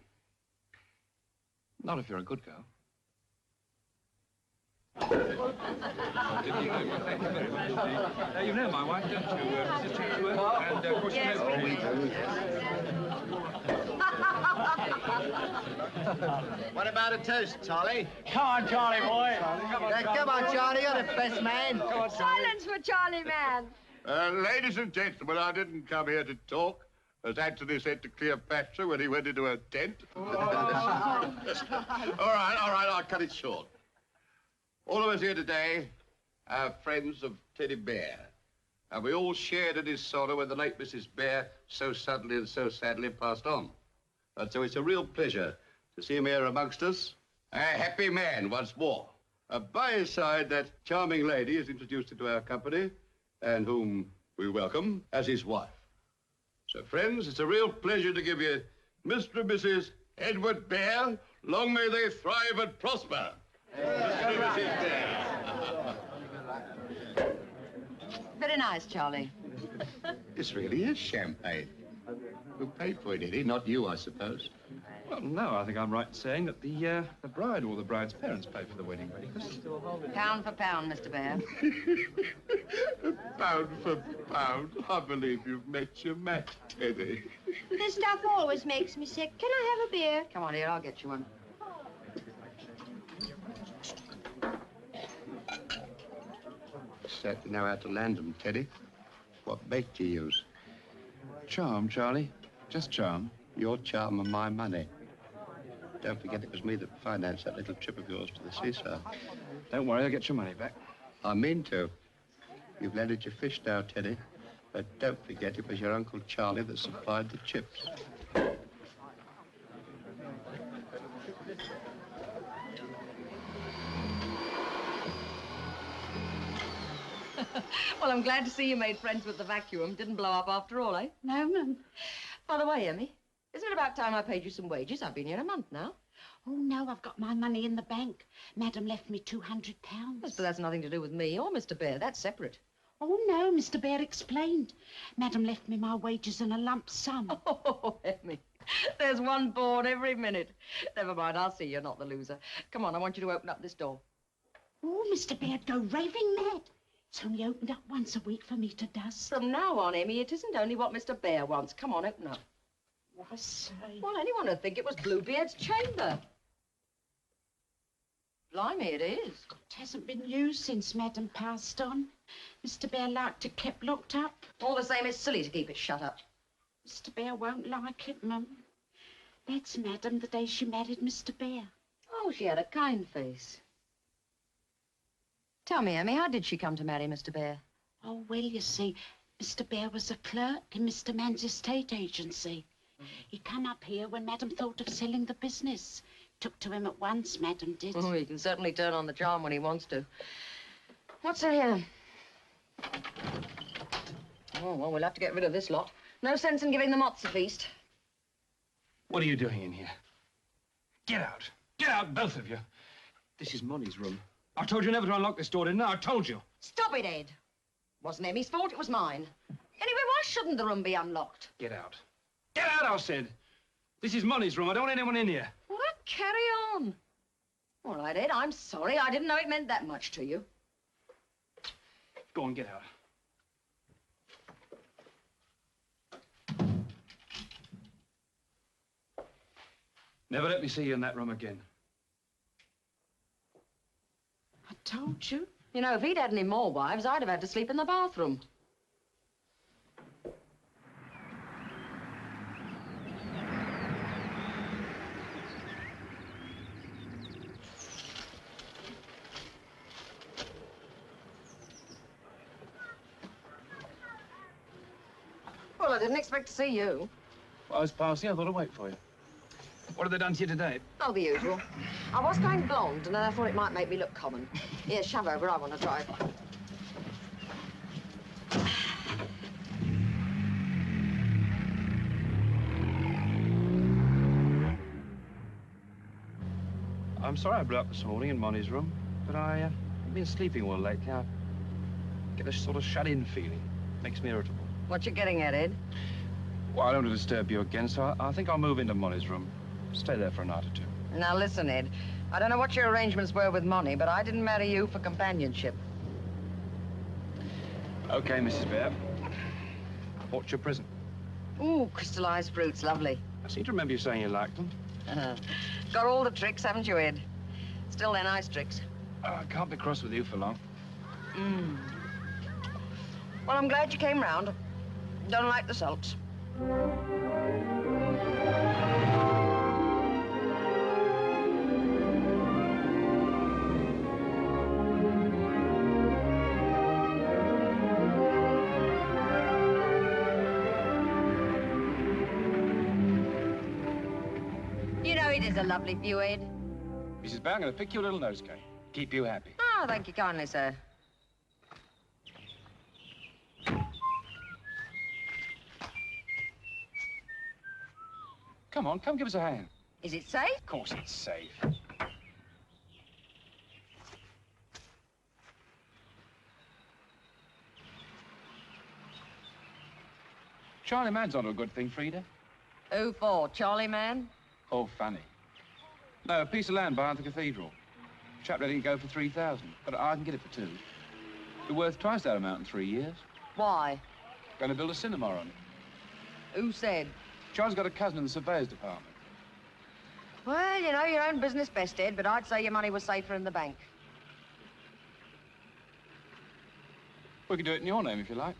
Speaker 7: Not if you're a good girl. You know my wife, don't you, Mrs. Chatsworth? And, of course,
Speaker 9: Yes,
Speaker 7: you know...
Speaker 9: we do.
Speaker 3: What about a toast, Charlie?
Speaker 10: Come on, Charlie, boy.
Speaker 3: Come on, Charlie, you're the best man. Come on,
Speaker 9: Silence for Charlie, man.
Speaker 11: Ladies and gentlemen, I didn't come here to talk, as Anthony said to Cleopatra when he went into her tent. All right, I'll cut it short. All of us here today are friends of Teddy Bear, and we all shared in his sorrow when the late Mrs. Bear so suddenly and so sadly passed on. And so it's a real pleasure to see him here amongst us, a happy man once more. By his side, that charming lady is introduced into our company, and whom we welcome as his wife. So, friends, it's a real pleasure to give you Mr. and Mrs. Edward Bear. Long may they thrive and prosper. Mr. and Mrs. Bear.
Speaker 9: Very nice, Charlie.
Speaker 11: This really is champagne. Who paid for it, Eddie? Not you, I suppose.
Speaker 7: Well, no, I think I'm right in saying that the bride or the bride's parents paid for the wedding breakfast.
Speaker 9: Pound for pound, Mr. Bear.
Speaker 11: Pound for pound. I believe you've met your match, Teddy.
Speaker 5: This stuff always makes me sick. Can I have a beer?
Speaker 9: Come on, dear, I'll get you one.
Speaker 11: Certainly know how to land them, Teddy. What bait do you use?
Speaker 7: Charm, Charlie. Just charm.
Speaker 11: Your charm and my money. Don't forget it was me that financed that little trip of yours to the seaside.
Speaker 7: Don't worry, I'll get your money back.
Speaker 11: I mean to. You've landed your fish now, Teddy. But don't forget it was your Uncle Charlie that supplied the chips.
Speaker 9: Well, I'm glad to see you made friends with the vacuum. Didn't blow up after all, eh?
Speaker 6: No, ma'am.
Speaker 9: By the way, Emmy, isn't it about time I paid you some wages? I've been here a month now.
Speaker 6: Oh, no, I've got my money in the bank. Madam left me £200.
Speaker 9: Yes, but that's nothing to do with me or Mr. Bear. That's separate.
Speaker 6: Oh, no, Mr. Bear explained. Madam left me my wages in a lump sum.
Speaker 9: Oh, Emmy, there's one born every minute. Never mind, I'll see you're not the loser. Come on, I want you to open up this door.
Speaker 6: Oh, Mr. Bear'd go raving mad. It's only opened up once a week for me to dust.
Speaker 9: From now on, Emmy, it isn't only what Mr. Bear wants. Come on, open up.
Speaker 6: Why, say...
Speaker 9: Well, anyone would think it was Bluebeard's chamber. Blimey, it is.
Speaker 6: It hasn't been used since Madam passed on. Mr. Bear liked it kept locked up.
Speaker 9: All the same, it's silly to keep it shut up.
Speaker 6: Mr. Bear won't like it, Mum. That's Madam the day she married Mr. Bear.
Speaker 9: Oh, she had a kind face. Tell me, Emmy, how did she come to marry Mr. Bear?
Speaker 6: Oh, well, you see, Mr. Bear was a clerk in Mr. Mann's estate agency. He come up here when Madam thought of selling the business. Took to him at once, Madam did.
Speaker 9: Oh, he can certainly turn on the charm when he wants to. What's in here? Oh, well, we'll have to get rid of this lot. No sense in giving the moths a feast.
Speaker 7: What are you doing in here? Get out. Get out, both of you. This is Molly's room. I told you never to unlock this door, didn't I? I told you.
Speaker 9: Stop it, Ed. Wasn't Emmy's fault, it was mine. Anyway, why shouldn't the room be unlocked?
Speaker 7: Get out. Get out, I said. This is Molly's room. I don't want anyone in here.
Speaker 9: Well, carry on. All right, Ed, I'm sorry. I didn't know it meant that much to you.
Speaker 7: Go on, get out. Never let me see you in that room again.
Speaker 6: I told you.
Speaker 9: You know, if he'd had any more wives, I'd have had to sleep in the bathroom. Well, I didn't expect to see you.
Speaker 7: Well, I was passing. I thought I'd wait for you. What have they done to you today?
Speaker 9: Oh, the usual. I was going blonde, and I thought it might make me look common. Here, shove over. I want to drive.
Speaker 7: I'm sorry I blew up this morning in Molly's room, but I've been sleeping well lately. I get a sort of shut-in feeling. Makes me irritable.
Speaker 9: What you getting at, Ed?
Speaker 7: Well, I don't want to disturb you again, so I think I'll move into Molly's room. Stay there for a night or two.
Speaker 9: Now, listen, Ed. I don't know what your arrangements were with money, but I didn't marry you for companionship.
Speaker 7: Okay, Mrs. Bear. What's your present?
Speaker 9: Ooh, crystallized fruits, lovely.
Speaker 7: I seem to remember you saying you liked them.
Speaker 9: Got all the tricks, haven't you, Ed? Still, they're nice tricks.
Speaker 7: Oh, I can't be cross with you for long.
Speaker 9: Well, I'm glad you came round. Don't like the sulks. You know, it is a lovely view, Ed.
Speaker 7: Mrs. Bear, I'm going to pick you a little nosegay. Keep you happy.
Speaker 9: Oh, thank you kindly, sir.
Speaker 7: Come on, come give us a hand.
Speaker 9: Is it safe?
Speaker 7: Of course it's safe. Charlie Man's onto a good thing, Frida.
Speaker 9: Who for, Charlie Man?
Speaker 7: Oh, funny. No, a piece of land behind the cathedral. Chap letting it go for 3,000, but I can get it for 2. Be worth twice that amount in 3 years.
Speaker 9: Why?
Speaker 7: Going to build a cinema on it.
Speaker 9: Who said?
Speaker 7: Charles got a cousin in the surveyor's department.
Speaker 9: Well, you know your own business best, Ed, but I'd say your money was safer in the bank.
Speaker 7: We could do it in your name if you like.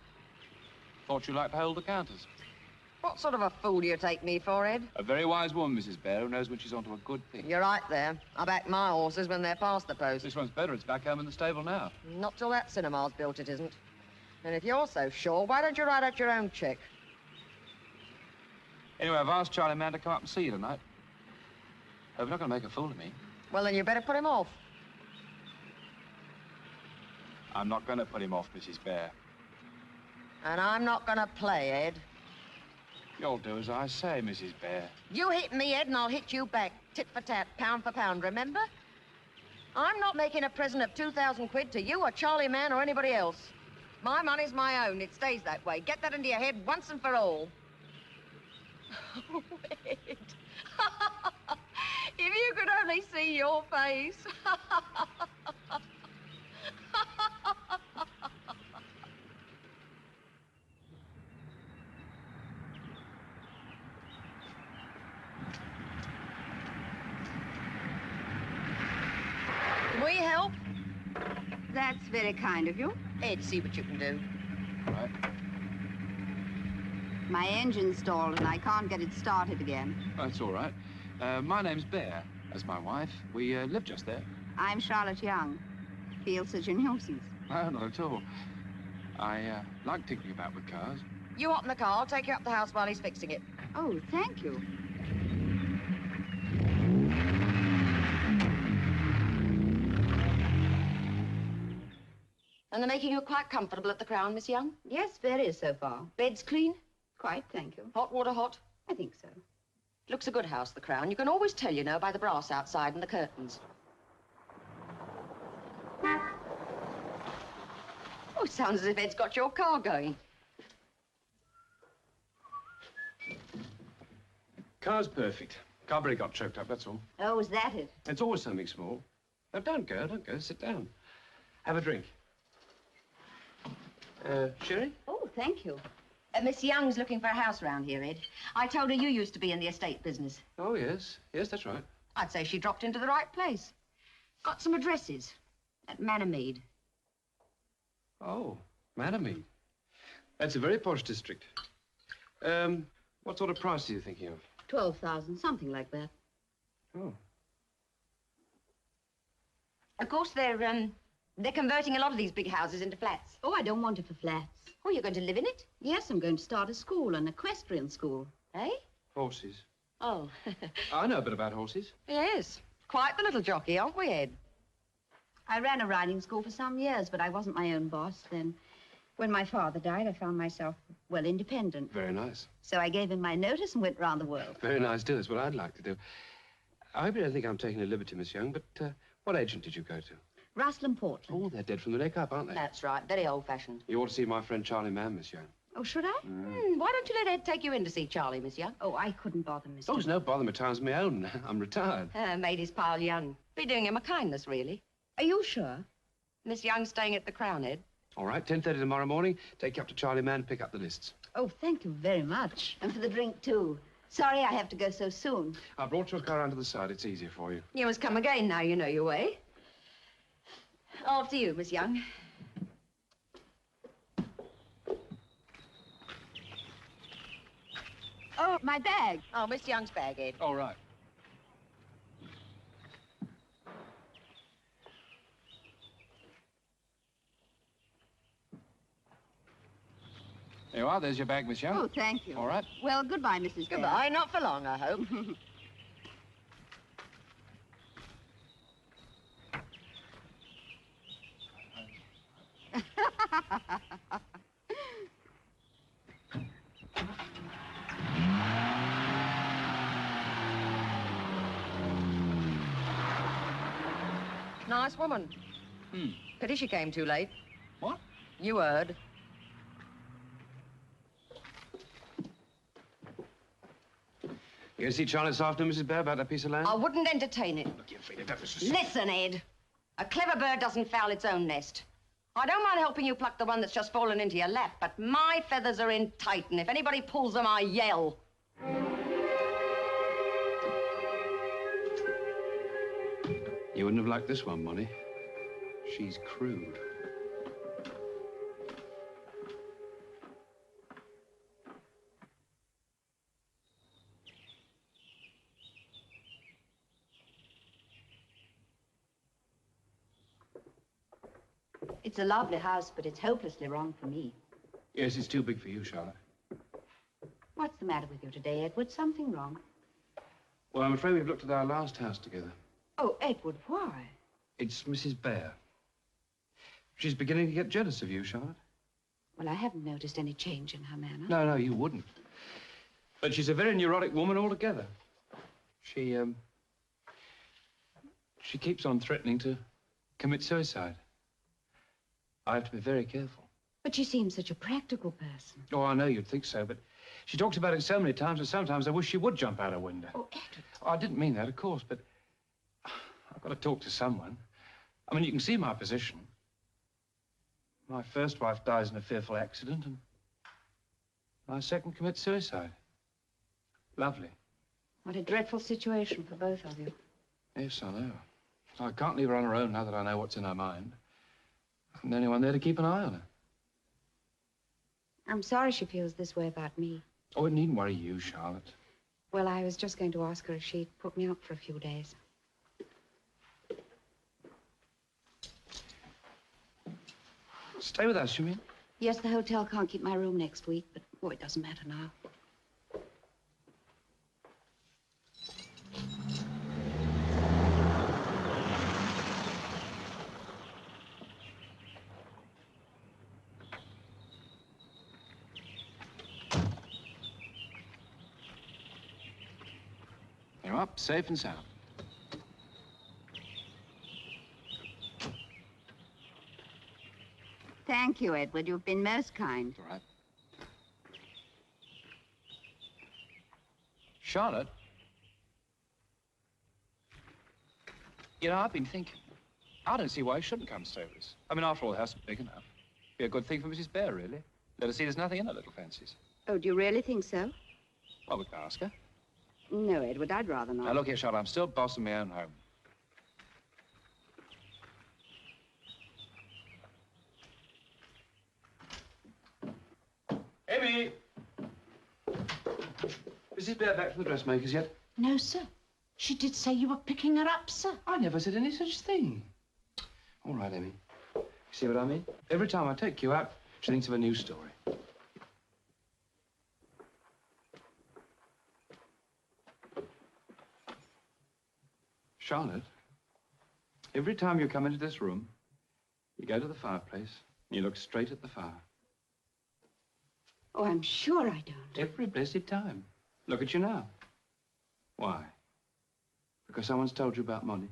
Speaker 7: Thought you'd like to hold the counters.
Speaker 9: What sort of a fool do you take me for, Ed?
Speaker 7: A very wise woman, Mrs. Bear, who knows when she's onto a good thing.
Speaker 9: You're right there. I back my horses when they're past the post.
Speaker 7: This one's better. It's back home in the stable now.
Speaker 9: Not till that cinema's built, it isn't. And if you're so sure, why don't you write out your own cheque?
Speaker 7: Anyway, I've asked Charlie Man to come up and see you tonight. Hope you're not going to make a fool of me.
Speaker 9: Well, then you better put him off.
Speaker 7: I'm not going to put him off, Mrs. Bear.
Speaker 9: And I'm not going to play, Ed.
Speaker 7: You'll do as I say, Mrs. Bear.
Speaker 9: You hit me, Ed, and I'll hit you back. Tit for tat, pound for pound, remember? I'm not making a present of 2,000 quid to you or Charlie Man or anybody else. My money's my own. It stays that way. Get that into your head once and for all. Oh, Ed. If you could only see your face. Can we help?
Speaker 10: That's very kind of you.
Speaker 9: Ed, see what you can do.
Speaker 7: All right.
Speaker 10: My engine's stalled and I can't get it started again.
Speaker 7: That's all right. My name's Bear. That's my wife. We live just there.
Speaker 10: I'm Charlotte Young. Feel such a nuisance.
Speaker 7: No, not at all. I like tinkering about with cars.
Speaker 9: You hop in the car. I'll take you up the house while he's fixing it.
Speaker 10: Oh, thank you.
Speaker 9: And they're making you quite comfortable at the Crown, Miss Young?
Speaker 10: Yes, very so far.
Speaker 9: Bed's clean?
Speaker 10: Quite, thank you.
Speaker 9: Hot water hot?
Speaker 10: I think so.
Speaker 9: Looks a good house, the Crown. You can always tell, you know, by the brass outside and the curtains. Oh, it sounds as if Ed's got your car going.
Speaker 7: Car's perfect. Carburetor got choked up, that's all.
Speaker 10: Oh, is that it?
Speaker 7: It's always something small. Now, don't go. Sit down. Have a drink. Sherry?
Speaker 10: Oh, thank you.
Speaker 9: Miss Young's looking for a house round here, Ed. I told her you used to be in the estate business.
Speaker 7: Oh, yes. Yes, that's right.
Speaker 9: I'd say she dropped into the right place. Got some addresses at Manor.
Speaker 7: Oh, Manor. That's a very posh district. What sort of price are you thinking of?
Speaker 10: 12,000, something like that.
Speaker 7: Oh.
Speaker 9: Of course, they're converting a lot of these big houses into flats.
Speaker 10: Oh, I don't want it for flats.
Speaker 9: Oh, you're going to live in it?
Speaker 10: Yes, I'm going to start a school, an equestrian school.
Speaker 9: Eh?
Speaker 7: Horses.
Speaker 9: Oh.
Speaker 7: I know a bit about horses.
Speaker 9: Yes. Quite the little jockey, aren't we, Ed?
Speaker 10: I ran a riding school for some years, but I wasn't my own boss then. When my father died, I found myself, well, independent.
Speaker 7: Very nice.
Speaker 10: So I gave him my notice and went round the world.
Speaker 7: Very nice, too. That's what I'd like to do. I hope you don't think I'm taking a liberty, Miss Young, but what agent did you go to?
Speaker 10: Russell and Portland.
Speaker 7: Oh, they're dead from the neck up, aren't they?
Speaker 9: That's right. Very old-fashioned.
Speaker 7: You ought to see my friend Charlie Mann, Miss Young.
Speaker 10: Oh, should I?
Speaker 9: Why don't you let Ed take you in to see Charlie, Miss Young?
Speaker 10: Oh, I couldn't bother, Mr.
Speaker 7: Oh, there's no bother. My time's my own. I'm retired.
Speaker 9: Made his pile young. Be doing him a kindness, really.
Speaker 10: Are you sure?
Speaker 9: Miss Young's staying at the Crown, Ed.
Speaker 7: All right, 10:30 tomorrow morning. Take you up to Charlie Man, pick up the lists.
Speaker 10: Oh, thank you very much. And for the drink, too. Sorry I have to go so soon.
Speaker 7: I brought your car around to the side. It's easier for you.
Speaker 9: You must come again now you know your way. After you, Miss Young.
Speaker 10: Oh, my bag.
Speaker 9: Oh, Miss Young's bag, Ed.
Speaker 7: All right. There you are. There's your bag, Miss Young.
Speaker 10: Oh, thank you.
Speaker 7: All right.
Speaker 10: Well, goodbye, Mrs. Bear.
Speaker 9: Goodbye. Not for long, I hope. Nice woman. Pity she came too late.
Speaker 7: What?
Speaker 9: You heard.
Speaker 7: You going to see Charlotte this afternoon, Mrs. Bear, about that piece of land?
Speaker 9: I wouldn't entertain it.
Speaker 7: Look, you're afraid of deficits.
Speaker 9: Listen, Ed. A clever bird doesn't foul its own nest. I don't mind helping you pluck the one that's just fallen into your lap, but my feathers are in tight, and if anybody pulls them, I yell.
Speaker 7: You wouldn't have liked this one, Molly. She's crude.
Speaker 10: It's a lovely house, but it's hopelessly wrong for me.
Speaker 7: Yes, it's too big for you, Charlotte.
Speaker 10: What's the matter with you today, Edward? Something wrong?
Speaker 7: Well, I'm afraid we've looked at our last house together.
Speaker 10: Oh, Edward, why?
Speaker 7: It's Mrs. Bear. She's beginning to get jealous of you, Charlotte.
Speaker 10: Well, I haven't noticed any change in her manner.
Speaker 7: No, you wouldn't. But she's a very neurotic woman altogether. She keeps on threatening to commit suicide. I have to be very careful.
Speaker 10: But she seems such a practical person.
Speaker 7: Oh, I know you'd think so, but she talks about it so many times that sometimes I wish she would jump out a window.
Speaker 10: Oh, Edward.
Speaker 7: Oh, I didn't mean that, of course, but I've got to talk to someone. I mean, you can see my position. My first wife dies in a fearful accident, and my second commits suicide. Lovely.
Speaker 10: What a dreadful situation for both of you.
Speaker 7: Yes, I know. I can't leave her on her own now that I know what's in her mind. And anyone there to keep an eye on her.
Speaker 10: I'm sorry she feels this way about me.
Speaker 7: Oh, it needn't worry you, Charlotte.
Speaker 10: Well, I was just going to ask her if she'd put me up for a few days.
Speaker 7: Stay with us, you mean?
Speaker 10: Yes, the hotel can't keep my room next week, but, oh, it doesn't matter now.
Speaker 7: You're up, safe and sound.
Speaker 10: Thank you, Edward. You've been most kind.
Speaker 7: All right. Charlotte? You know, I've been thinking. I don't see why you shouldn't come stay with us. I mean, after all, the house is big enough. Be a good thing for Mrs. Bear, really. Let her see there's nothing in her little fancies.
Speaker 10: Oh, do you really think so?
Speaker 7: Well, we can ask her.
Speaker 10: No, Edward, I'd rather not.
Speaker 7: Now, look here, Charlotte, I'm still boss of my own home. Amy! Mrs. Bear back from the dressmaker's yet?
Speaker 6: No, sir. She did say you were picking her up, sir.
Speaker 7: I never said any such thing. All right, Amy. You see what I mean? Every time I take you out, she thinks of a new story. Charlotte, every time you come into this room, you go to the fireplace and you look straight at the fire.
Speaker 10: Oh, I'm sure I don't.
Speaker 7: Every blessed time. Look at you now. Why? Because someone's told you about money?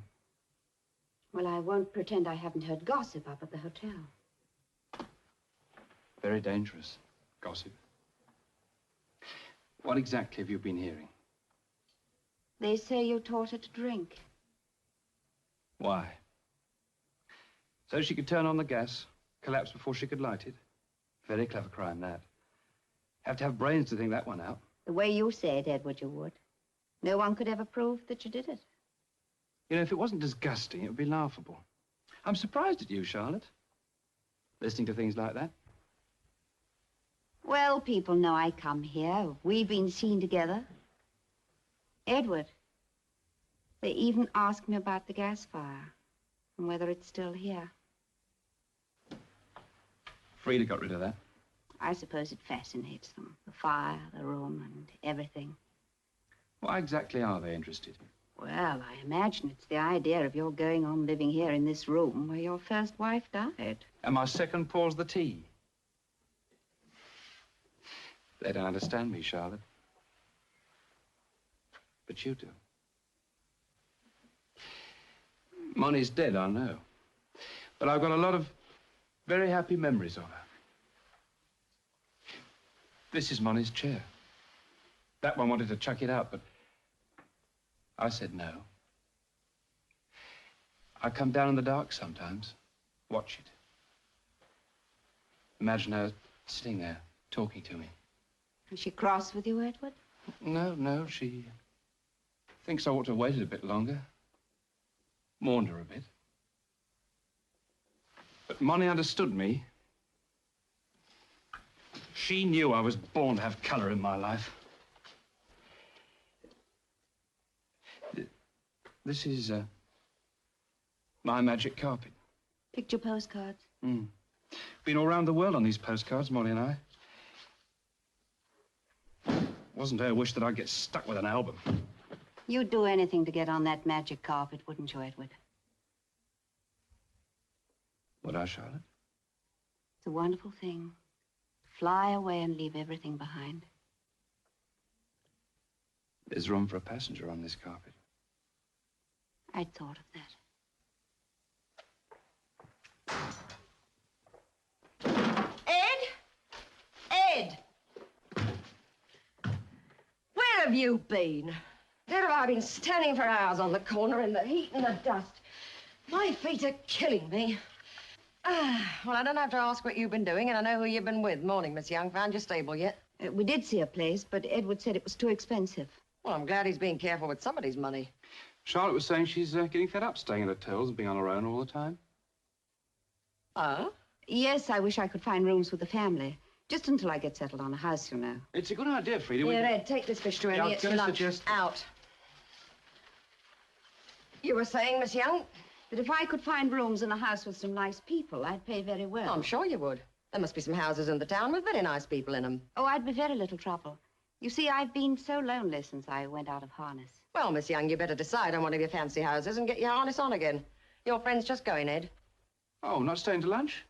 Speaker 10: Well, I won't pretend I haven't heard gossip up at the hotel.
Speaker 7: Very dangerous. Gossip. What exactly have you been hearing?
Speaker 10: They say you taught her to drink.
Speaker 7: Why? So she could turn on the gas, collapse before she could light it. Very clever crime, that. Have to have brains to think that one out.
Speaker 10: The way you say it, Edward, you would. No one could ever prove that you did it.
Speaker 7: You know, if it wasn't disgusting, it would be laughable. I'm surprised at you, Charlotte, listening to things like that.
Speaker 10: Well, people know I come here. We've been seen together. Edward, they even asked me about the gas fire and whether it's still here.
Speaker 7: Frida got rid of that.
Speaker 10: I suppose it fascinates them. The fire, the room, and everything.
Speaker 7: Why exactly are they interested?
Speaker 10: Well, I imagine it's the idea of your going on living here in this room where your first wife died.
Speaker 7: And my second pours the tea. They don't understand me, Charlotte. But you do. Money's dead, I know. But I've got a lot of very happy memories of her. This is Money's chair. That one wanted to chuck it out, but I said no. I come down in the dark sometimes, watch it. Imagine her sitting there, talking to me.
Speaker 10: Is she cross with you, Edward?
Speaker 7: No, she thinks I ought to have waited a bit longer. Mourned her a bit. But Money understood me. She knew I was born to have color in my life. This is my magic carpet.
Speaker 10: Picture postcards?
Speaker 7: Been all around the world on these postcards, Molly and I. Wasn't her wish that I'd get stuck with an album.
Speaker 10: You'd do anything to get on that magic carpet, wouldn't you, Edward?
Speaker 7: Would I, Charlotte?
Speaker 10: It's a wonderful thing. Fly away and leave everything behind.
Speaker 7: There's room for a passenger on this carpet.
Speaker 10: I'd thought of that.
Speaker 9: Ed! Where have you been? There have I been standing for hours on the corner in the heat and the dust. My feet are killing me. Well, I don't have to ask what you've been doing, and I know who you've been with. Morning, Miss Young. Found your stable yet?
Speaker 10: We did see a place, but Edward said it was too expensive.
Speaker 9: Well, I'm glad he's being careful with somebody's money.
Speaker 7: Charlotte was saying she's getting fed up staying at hotels and being on her own all the time.
Speaker 9: Oh?
Speaker 10: Yes, I wish I could find rooms with the family. Just until I get settled on a house, you know.
Speaker 7: It's a good idea, Frida.
Speaker 9: Here, Ed, take this fish to Emmy.
Speaker 7: Yeah,
Speaker 9: It's for lunch. Out. You were saying, Miss Young?
Speaker 10: That if I could find rooms in a house with some nice people, I'd pay very well.
Speaker 9: I'm sure you would. There must be some houses in the town with very nice people in them.
Speaker 10: Oh, I'd be very little trouble. You see, I've been so lonely since I went out of harness.
Speaker 9: Well, Miss Young, you better decide on one of your fancy houses and get your harness on again. Your friend's just going, Ed.
Speaker 7: Oh, not staying to lunch?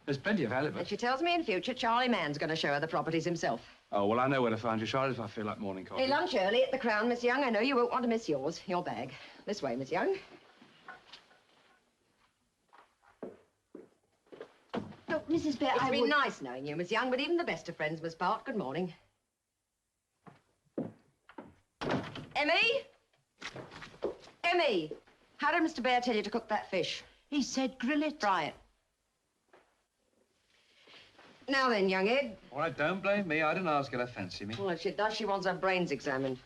Speaker 7: There's plenty of halibut.
Speaker 9: And she tells me in future Charlie Mann's going to show her the properties himself.
Speaker 7: Oh, well, I know where to find you, Charlotte, if I feel like morning coffee.
Speaker 9: Hey, lunch early at the Crown, Miss Young. I know you won't want to miss yours. Your bag. This way, Miss Young.
Speaker 10: Oh, Mrs. Bear,
Speaker 9: It's been nice knowing you, Miss Young, but even the best of friends must part. Good morning. Emmy? Emmy, how did Mr. Bear tell you to cook that fish?
Speaker 1: He said grill it.
Speaker 9: Fry it. Now then, young Ed.
Speaker 7: All right, don't blame me. I didn't ask her to fancy me.
Speaker 9: Well, if she does, she wants her brains examined.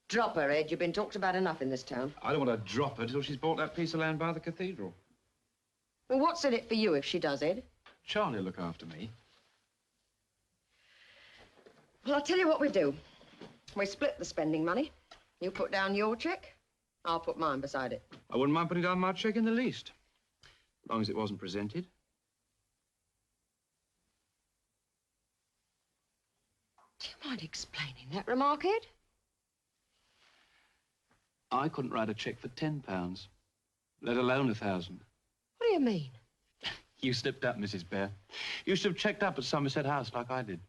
Speaker 9: Drop her, Ed. You've been talked about enough in this town.
Speaker 7: I don't want to drop her till she's bought that piece of land by the cathedral.
Speaker 9: Well, what's in it for you if she does, Ed?
Speaker 7: Charlie will look after me.
Speaker 9: Well, I'll tell you what we do. We split the spending money. You put down your check, I'll put mine beside it.
Speaker 7: I wouldn't mind putting down my check in the least, as long as it wasn't presented.
Speaker 9: Do you mind explaining that remark, Ed?
Speaker 7: I couldn't write a check for £10, let alone 1,000.
Speaker 9: What do you mean?
Speaker 7: You slipped up, Mrs. Bear. You should have checked up at Somerset House like I did.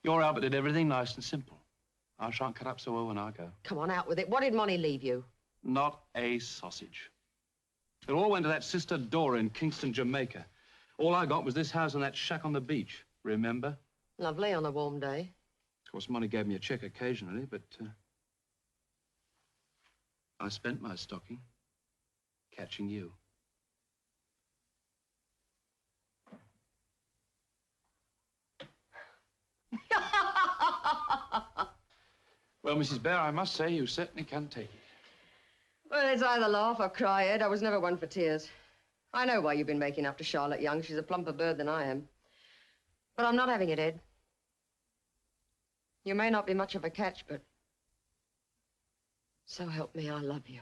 Speaker 7: Your Albert did everything nice and simple. I shan't cut up so well when I go.
Speaker 9: Come on, out with it. What did Money leave you?
Speaker 7: Not a sausage. It all went to that sister Dora in Kingston, Jamaica. All I got was this house and that shack on the beach, remember?
Speaker 9: Lovely on a warm day.
Speaker 7: Of course, Money gave me a check occasionally, but I spent my stocking catching you. Well, Mrs. Bear, I must say you certainly can take it.
Speaker 9: Well, it's either laugh or cry, Ed. I was never one for tears. I know why you've been making up to Charlotte Young. She's a plumper bird than I am. But I'm not having it, Ed. You may not be much of a catch, but so help me, I love you.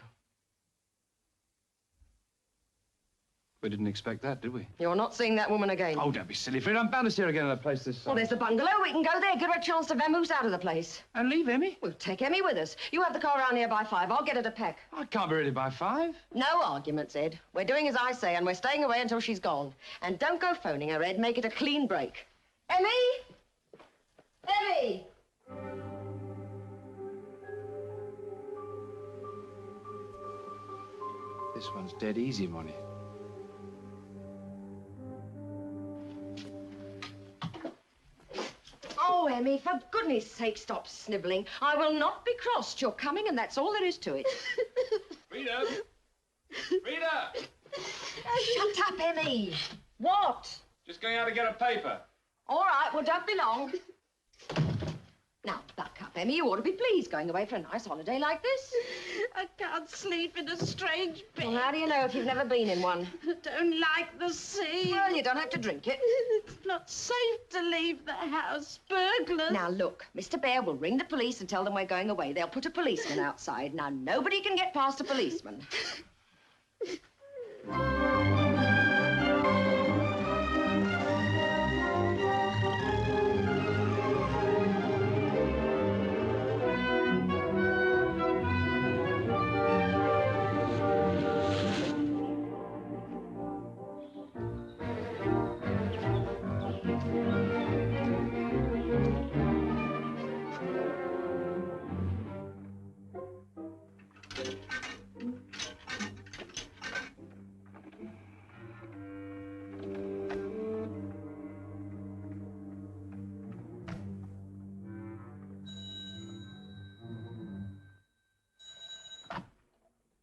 Speaker 7: We didn't expect that, did we?
Speaker 9: You're not seeing that woman again.
Speaker 7: Oh, don't be silly, Frida. I'm bound to see her again in a place this size.
Speaker 9: Well, there's the bungalow. We can go there, give her a chance to vamoose out of the place.
Speaker 7: And leave Emmy?
Speaker 9: We'll take Emmy with us. You have the car around here by 5. I'll get her to pack.
Speaker 7: I can't be ready by 5.
Speaker 9: No arguments, Ed. We're doing as I say, and we're staying away until she's gone. And don't go phoning her, Ed. Make it a clean break. Emmy! Emmy!
Speaker 7: This one's dead easy, Monty.
Speaker 9: Oh, Emmy, for goodness sake, stop snivelling. I will not be crossed. You're coming, and that's all there is to it.
Speaker 7: Frida! Frida!
Speaker 9: Shut up, Emmy. What?
Speaker 7: Just going out to get a paper.
Speaker 9: All right, well, don't be long. Now, buck up, Emmy. You ought to be pleased going away for a nice holiday like this.
Speaker 6: I can't sleep in a strange bed.
Speaker 9: Well, how do you know if you've never been in one?
Speaker 6: I don't like the sea.
Speaker 9: Well, you don't have to drink it.
Speaker 6: It's not safe to leave the house. Burglars.
Speaker 9: Now, look, Mr. Bear will ring the police and tell them we're going away. They'll put a policeman outside. Now, nobody can get past a policeman.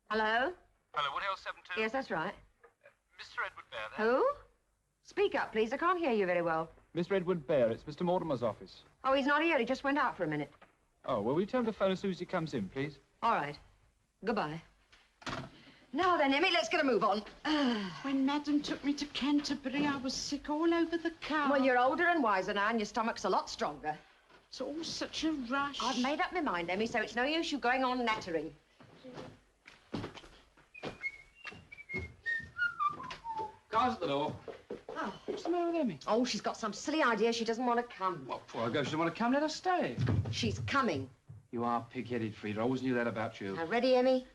Speaker 9: Hello?
Speaker 12: Hello, Woodhill 72?
Speaker 9: Yes, that's right.
Speaker 12: Mr. Edward Bear there?
Speaker 9: Who? Speak up, please. I can't hear you very well.
Speaker 12: Mr. Edward Bear, it's Mr. Mortimer's office.
Speaker 9: Oh, he's not here. He just went out for a minute.
Speaker 12: Oh, well, will you tell him to phone as soon as he comes in, please?
Speaker 9: All right. Goodbye. Now then, Emmy, let's get a move on.
Speaker 6: When Madam took me to Canterbury, I was sick all over the car.
Speaker 9: Well, you're older and wiser now, and your stomach's a lot stronger.
Speaker 6: It's all such a rush.
Speaker 9: I've made up my mind, Emmy, so it's no use you going on nattering.
Speaker 7: Car's at the door.
Speaker 9: Oh.
Speaker 7: What's the matter with Emmy?
Speaker 9: Oh, she's got some silly idea. She doesn't want to come.
Speaker 7: Well, before I go, she doesn't want to come. Let her stay.
Speaker 9: She's coming.
Speaker 7: You are pig-headed, Frida. I always knew that about you.
Speaker 9: Now, ready, Emmy?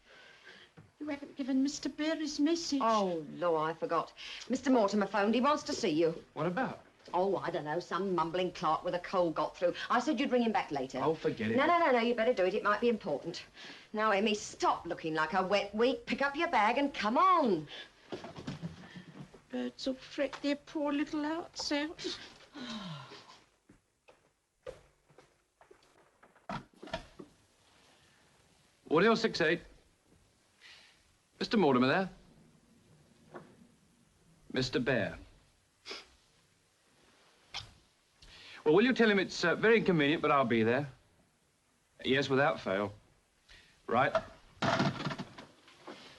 Speaker 6: You haven't given Mr. Bear his message.
Speaker 9: Oh, Lord, I forgot. Mr. Mortimer phoned. He wants to see you.
Speaker 7: What about?
Speaker 9: Oh, I don't know. Some mumbling clerk with a cold got through. I said you'd ring him back later.
Speaker 7: Oh, forget it.
Speaker 9: No. You better do it. It might be important. Now, Emmy, stop looking like a wet week. Pick up your bag and come on.
Speaker 6: Birds will fret their poor little hearts out.
Speaker 7: Woodhill 68. Mr. Mortimer there? Mr. Bear. Well, will you tell him it's very inconvenient, but I'll be there? Yes, without fail. Right.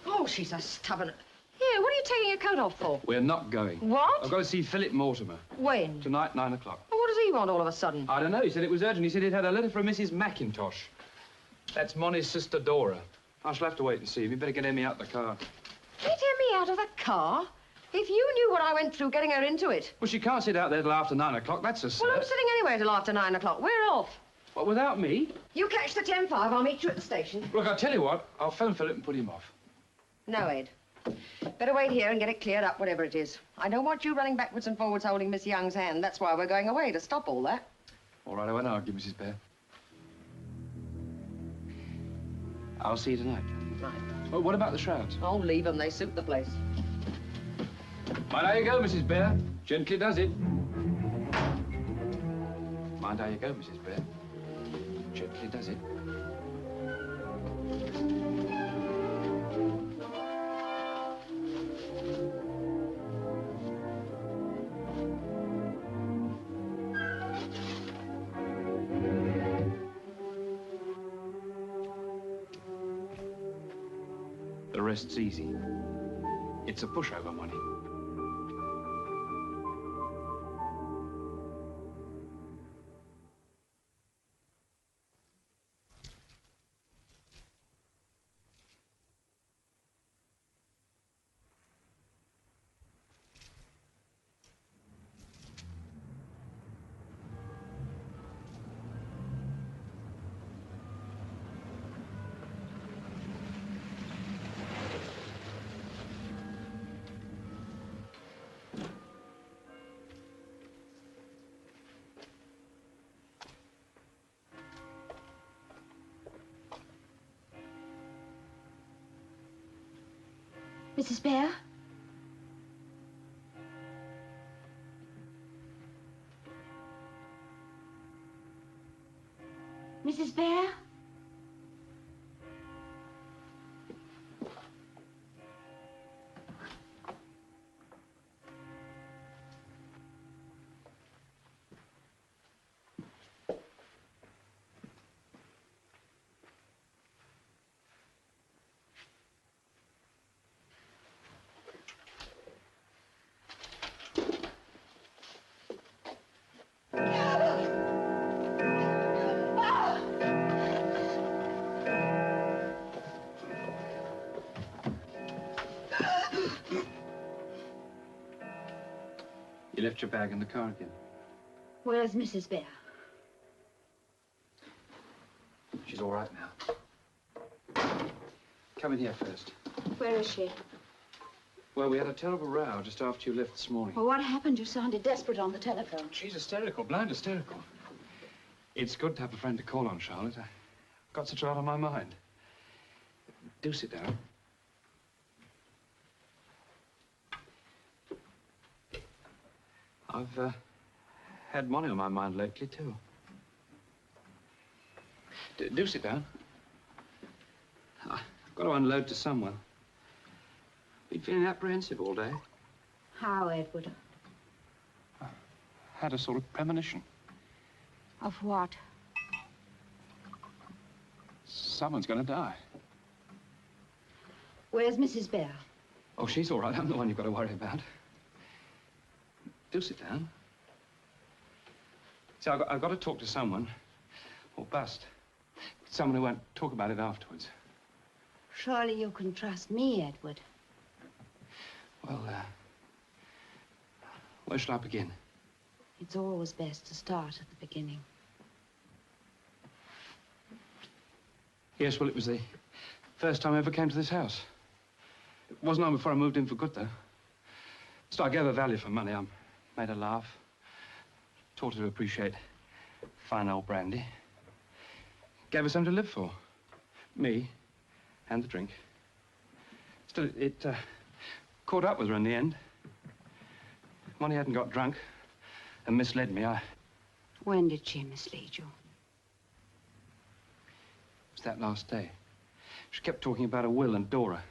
Speaker 9: Oh, she's a stubborn... Here, what are you taking your coat off for?
Speaker 7: We're not going.
Speaker 9: What?
Speaker 7: I've got to see Philip Mortimer.
Speaker 9: When?
Speaker 7: Tonight, 9 o'clock.
Speaker 9: Well, what does he want all of a sudden?
Speaker 7: I don't know. He said it was urgent. He said he'd had a letter from Mrs. McIntosh. That's Monty's sister, Dora. I shall have to wait and see him. You better get Emmy out the car.
Speaker 9: Get Emmy out of the car? If you knew what I went through getting her into it.
Speaker 7: Well, she can't sit out there till after 9 o'clock. That's a cert.
Speaker 9: Well, I'm sitting anywhere till after 9 o'clock. We're off.
Speaker 7: What, without me?
Speaker 9: You catch the 10-5. I'll meet you at the station.
Speaker 7: Look, I'll tell you what. I'll phone Philip and put him off.
Speaker 9: No, Ed. Better wait here and get it cleared up, whatever it is. I don't want you running backwards and forwards holding Miss Young's hand. That's why we're going away, to stop all that.
Speaker 7: All right, I won't argue, Mrs. Bear. I'll see you tonight.
Speaker 9: Right.
Speaker 7: Well, what about the shrouds?
Speaker 9: Oh, leave them. They suit the place.
Speaker 7: Mind how you go, Mrs. Bear. Gently does it. Mind how you go, Mrs. Bear. Gently does it. rest's easy. It's a pushover money.
Speaker 10: Mrs. Bear? Mrs. Bear?
Speaker 7: You left your bag in the car again.
Speaker 10: Where's Mrs. Bear?
Speaker 7: She's all right now. Come in here first.
Speaker 10: Where is she?
Speaker 7: Well, we had a terrible row just after you left this morning.
Speaker 10: Well, what happened? You sounded desperate on the telephone.
Speaker 7: She's hysterical, blind hysterical. It's good to have a friend to call on, Charlotte. I've got such a lot on my mind. Do sit down. I've had money on my mind lately, too. Do sit down. I've got to unload to someone. Been feeling apprehensive all day.
Speaker 10: How, Edward?
Speaker 7: I had a sort of premonition.
Speaker 10: Of what?
Speaker 7: Someone's going to die.
Speaker 10: Where's Mrs. Bear?
Speaker 7: Oh, she's all right. I'm the one you've got to worry about. Do sit down. See, I've got to talk to someone, or bust. Someone who won't talk about it afterwards.
Speaker 10: Surely you can trust me, Edward.
Speaker 7: Well, where shall I begin?
Speaker 10: It's always best to start at the beginning.
Speaker 7: Yes, well, it was the first time I ever came to this house. It wasn't long before I moved in for good, though. So I gave her value for money. I made her laugh, taught her to appreciate fine old brandy. Gave her something to live for. Me and the drink. Still, it caught up with her in the end. Money hadn't got drunk and misled me.
Speaker 10: When did she mislead you?
Speaker 7: It was that last day. She kept talking about a will and Dora.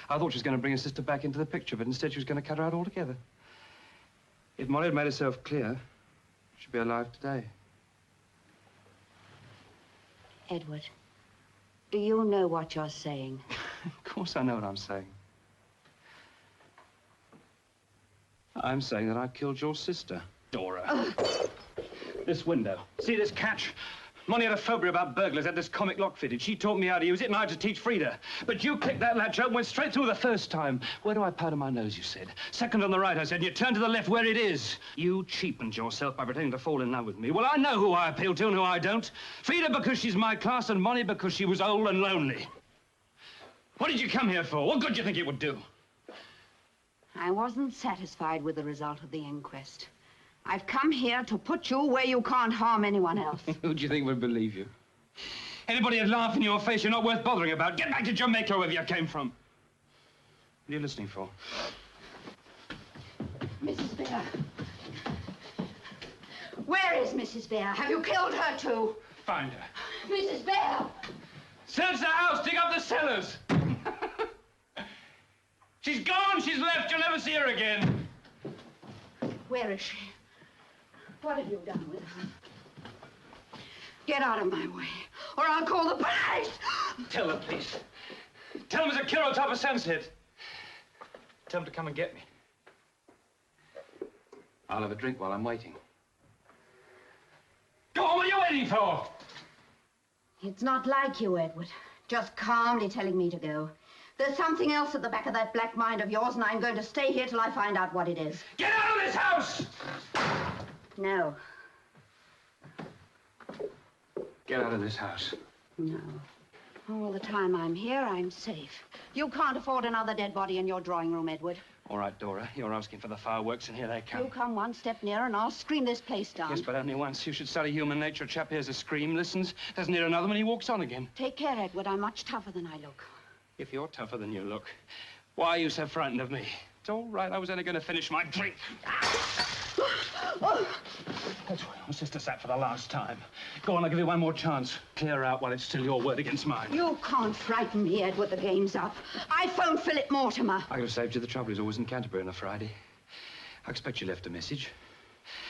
Speaker 7: I thought she was going to bring her sister back into the picture, but instead she was going to cut her out altogether. If Molly had made herself clear, she'd be alive today.
Speaker 10: Edward, do you know what you're saying?
Speaker 7: Of course I know what I'm saying. I'm saying that I killed your sister, Dora. This window. See this catch? Molly had a phobia about burglars, had this comic lock fitted. She taught me how to use it, and I had to teach Frida. But you clicked that latch open, went straight through the first time. Where do I powder my nose, you said? Second on the right, I said, and you turned to the left where it is. You cheapened yourself by pretending to fall in love with me. Well, I know who I appeal to and who I don't. Frida because she's my class, and Molly because she was old and lonely. What did you come here for? What good do you think it would do?
Speaker 10: I wasn't satisfied with the result of the inquest. I've come here to put you where you can't harm anyone else.
Speaker 7: Who do you think would believe you? Anybody who'd laugh in your face, you're not worth bothering about. Get back to Jamaica, wherever you came from. What are you listening for?
Speaker 10: Mrs. Bear. Where is Mrs. Bear? Have you killed her too?
Speaker 7: Find her.
Speaker 10: Mrs. Bear!
Speaker 7: Search the house, dig up the cellars. She's gone, she's left, you'll never see her again.
Speaker 10: Where is she? What have you done with her? Get out of my way, or I'll call the police!
Speaker 7: Tell the police. Tell him there's a killer on top of Sunset. Tell him to come and get me. I'll have a drink while I'm waiting. Go on, what are you waiting for?
Speaker 10: It's not like you, Edward. Just calmly telling me to go. There's something else at the back of that black mind of yours, and I'm going to stay here till I find out what it is.
Speaker 7: Get out of this house!
Speaker 10: No.
Speaker 7: Get out of this house.
Speaker 10: No. All the time I'm here, I'm safe. You can't afford another dead body in your drawing room, Edward.
Speaker 7: All right, Dora, you're asking for the fireworks, and here they come.
Speaker 10: You come one step nearer, and I'll scream this place down.
Speaker 7: Yes, but only once. You should study human nature. A chap hears a scream, listens, doesn't hear another one, he walks on again.
Speaker 10: Take care, Edward. I'm much tougher than I look.
Speaker 7: If you're tougher than you look, why are you so frightened of me? It's all right, I was only going to finish my drink. That's why your sister sat for the last time. Go on, I'll give you one more chance. Clear out while it's still your word against mine.
Speaker 10: You can't frighten me, Edward. The game's up. I phoned Philip Mortimer.
Speaker 7: I could have saved you the trouble. He's always in Canterbury on a Friday. I expect you left a message.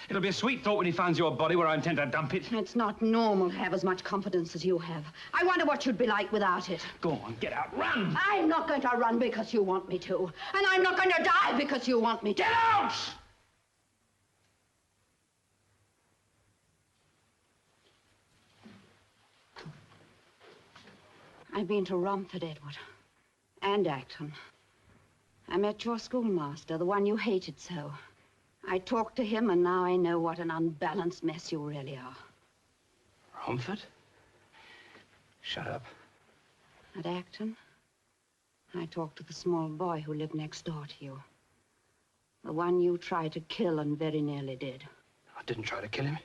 Speaker 7: It'll be a sweet thought when he finds your body where I intend to dump it.
Speaker 10: It's not normal to have as much confidence as you have. I wonder what you'd be like without it.
Speaker 7: Go on, get out, run!
Speaker 10: I'm not going to run because you want me to. And I'm not going to die because you want me to.
Speaker 7: Get out!
Speaker 10: I've been to Romford, Edward. And Acton. I met your schoolmaster, the one you hated so. I talked to him, and now I know what an unbalanced mess you really are.
Speaker 7: Romford? Shut up.
Speaker 10: At Acton, I talked to the small boy who lived next door to you. The one you tried to kill and very nearly did.
Speaker 7: I didn't try to kill him.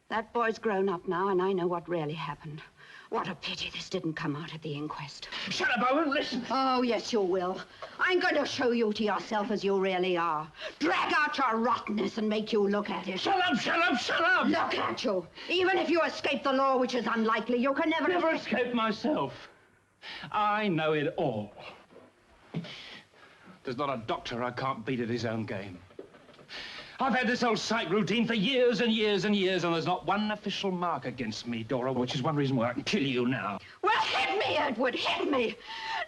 Speaker 10: That boy's grown up now, and I know what really happened. What a pity this didn't come out at the inquest.
Speaker 7: Shut up, I won't listen.
Speaker 10: Oh, yes, you will. I'm going to show you to yourself as you really are. Drag out your rottenness and make you look at it.
Speaker 7: Shut up, shut up, shut up!
Speaker 10: Look at you. Even if you escape the law, which is unlikely, you can never
Speaker 7: escape myself. I know it all. There's not a doctor I can't beat at his own game. I've had this old psych routine for years and years and years, and there's not one official mark against me, Dora, which is one reason why I can kill you now.
Speaker 10: Well, hit me, Edward, hit me.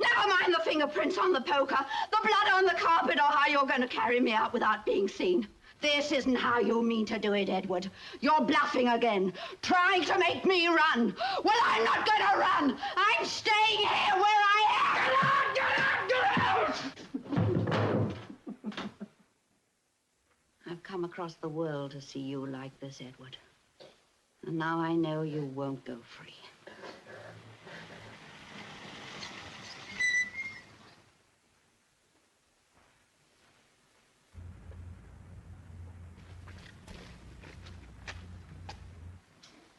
Speaker 10: Never mind the fingerprints on the poker, the blood on the carpet, or how you're going to carry me out without being seen. This isn't how you mean to do it, Edward. You're bluffing again, trying to make me run. Well, I'm not going to run. I'm staying here where I am. Get out, get out, get out! I've come across the world to see you like this, Edward. And now I know you won't go free.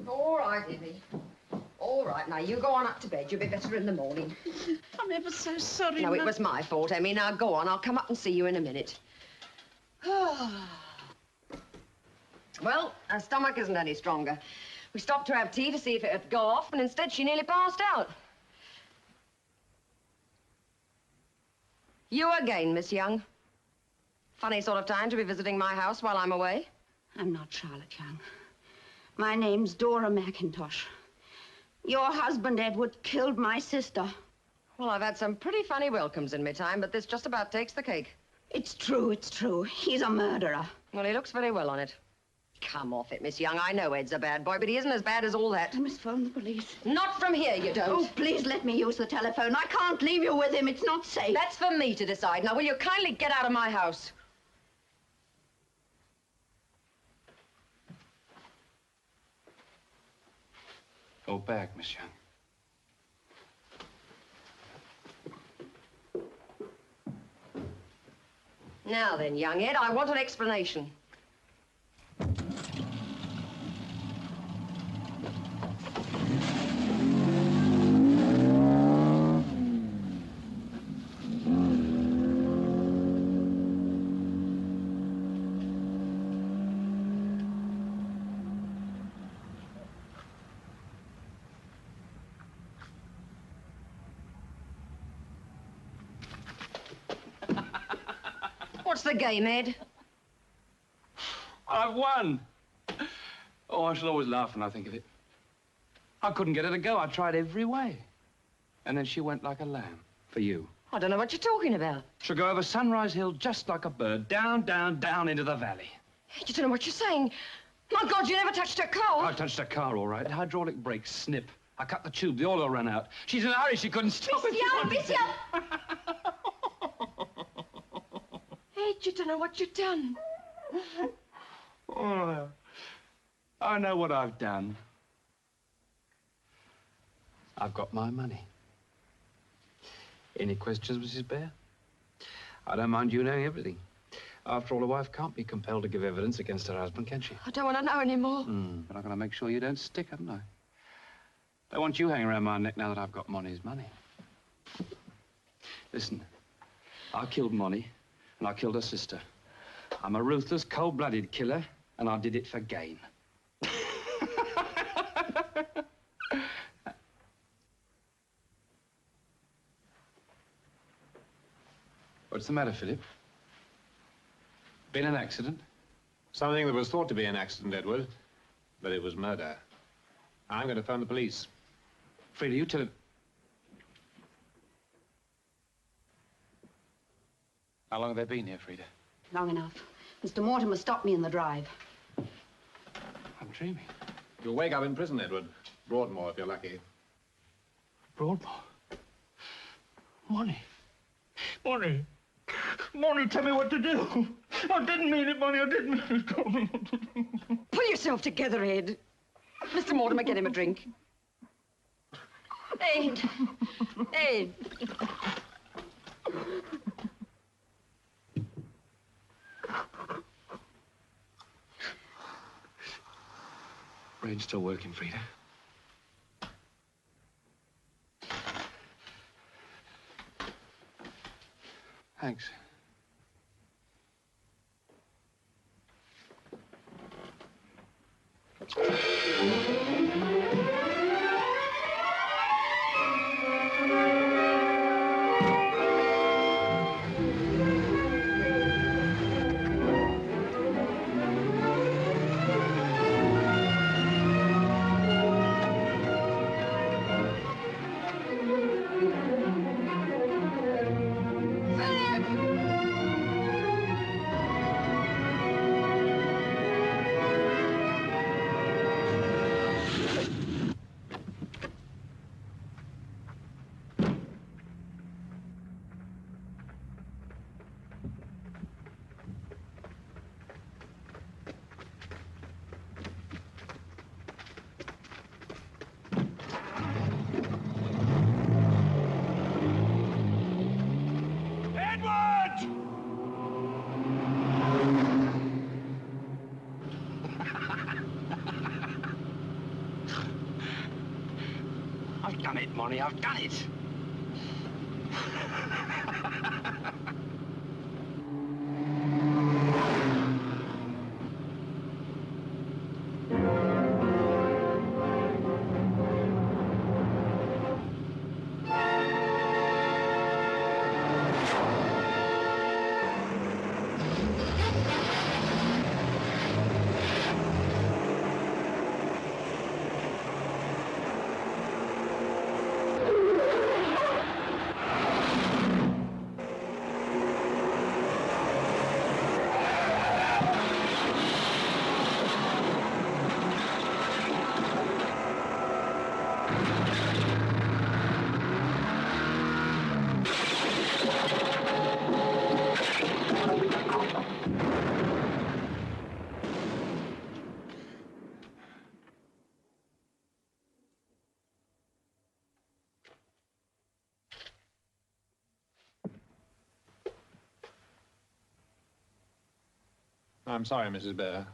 Speaker 9: All right, Ivy. All right, now, you go on up to bed. You'll be better in the morning.
Speaker 6: I'm ever so sorry,
Speaker 9: No, it was my fault, Emmy. Now, go on. I'll come up and see you in a minute. Well, her stomach isn't any stronger. We stopped to have tea to see if it'd go off, and instead she nearly passed out. You again, Miss Young. Funny sort of time to be visiting my house while I'm away.
Speaker 10: I'm not Charlotte Young. My name's Dora McIntosh. Your husband, Edward, killed my sister.
Speaker 9: Well, I've had some pretty funny welcomes in my time, but this just about takes the cake.
Speaker 10: It's true, it's true. He's a murderer.
Speaker 9: Well, he looks very well on it. Come off it, Miss Young. I know Ed's a bad boy, but he isn't as bad as all that.
Speaker 10: I must phone the police.
Speaker 9: Not from here, you don't.
Speaker 10: Oh, please let me use the telephone. I can't leave you with him. It's not safe.
Speaker 9: That's for me to decide. Now, will you kindly get out of my house?
Speaker 7: Go back, Miss Young.
Speaker 9: Now then, young Ed, I want an explanation. What's the game, Ed?
Speaker 7: I've won. Oh, I shall always laugh when I think of it. I couldn't get her to go. I tried every way. And then she went like a lamb for you.
Speaker 9: I don't know what you're talking about.
Speaker 7: She'll go over Sunrise Hill just like a bird, down, down, down into the valley.
Speaker 9: You don't know what you're saying. My God, you never touched her car.
Speaker 7: I touched her car, all right. The hydraulic brakes snip. I cut the tube, the oil ran out. She's in a hurry, she couldn't stop it.
Speaker 9: Miss Young! Ed, you don't know what you've done.
Speaker 7: Oh, I know what I've done. I've got my money. Any questions, Mrs. Bear? I don't mind you knowing everything. After all, a wife can't be compelled to give evidence against her husband, can she?
Speaker 9: I don't want to know anymore.
Speaker 7: But I've got to make sure you don't stick, haven't I? Don't want you hanging around my neck now that I've got Monty's money. Listen, I killed Monty, and I killed her sister. I'm a ruthless, cold-blooded killer, and I did it for gain. What's the matter, Philip? Been an accident?
Speaker 2: Something that was thought to be an accident, Edward, but it was murder. I'm going to phone the police.
Speaker 7: Frida, you tell him. How long have they been here, Frida?
Speaker 10: Long enough. Mr. Mortimer stopped me in the drive.
Speaker 7: I'm dreaming.
Speaker 2: You'll wake up in prison, Edward. Broadmoor, if you're lucky.
Speaker 7: Broadmoor? Money. Money. Money, tell me what to do. I didn't mean it, Money. I didn't mean it.
Speaker 9: Pull yourself together, Ed. Mr. Mortimer, get him a drink. Ed. Ed.
Speaker 7: Brain's still working, Frida. Thanks.
Speaker 8: I've done it, Monty, I've done it.
Speaker 2: I'm sorry, Mrs. Bear.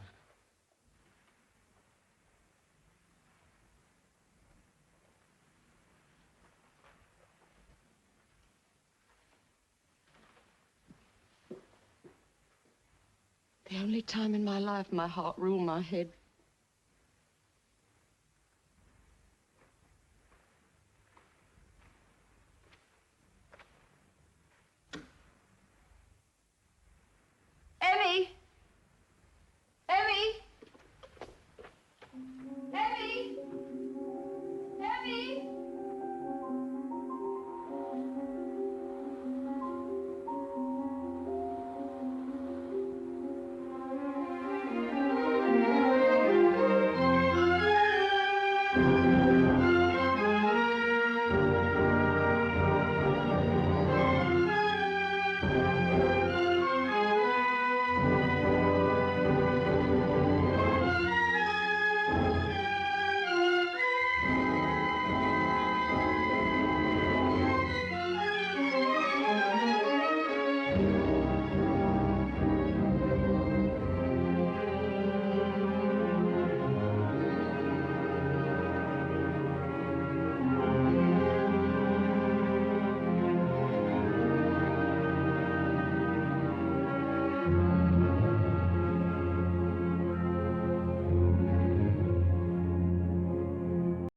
Speaker 9: The only time in my life my heart ruled my head.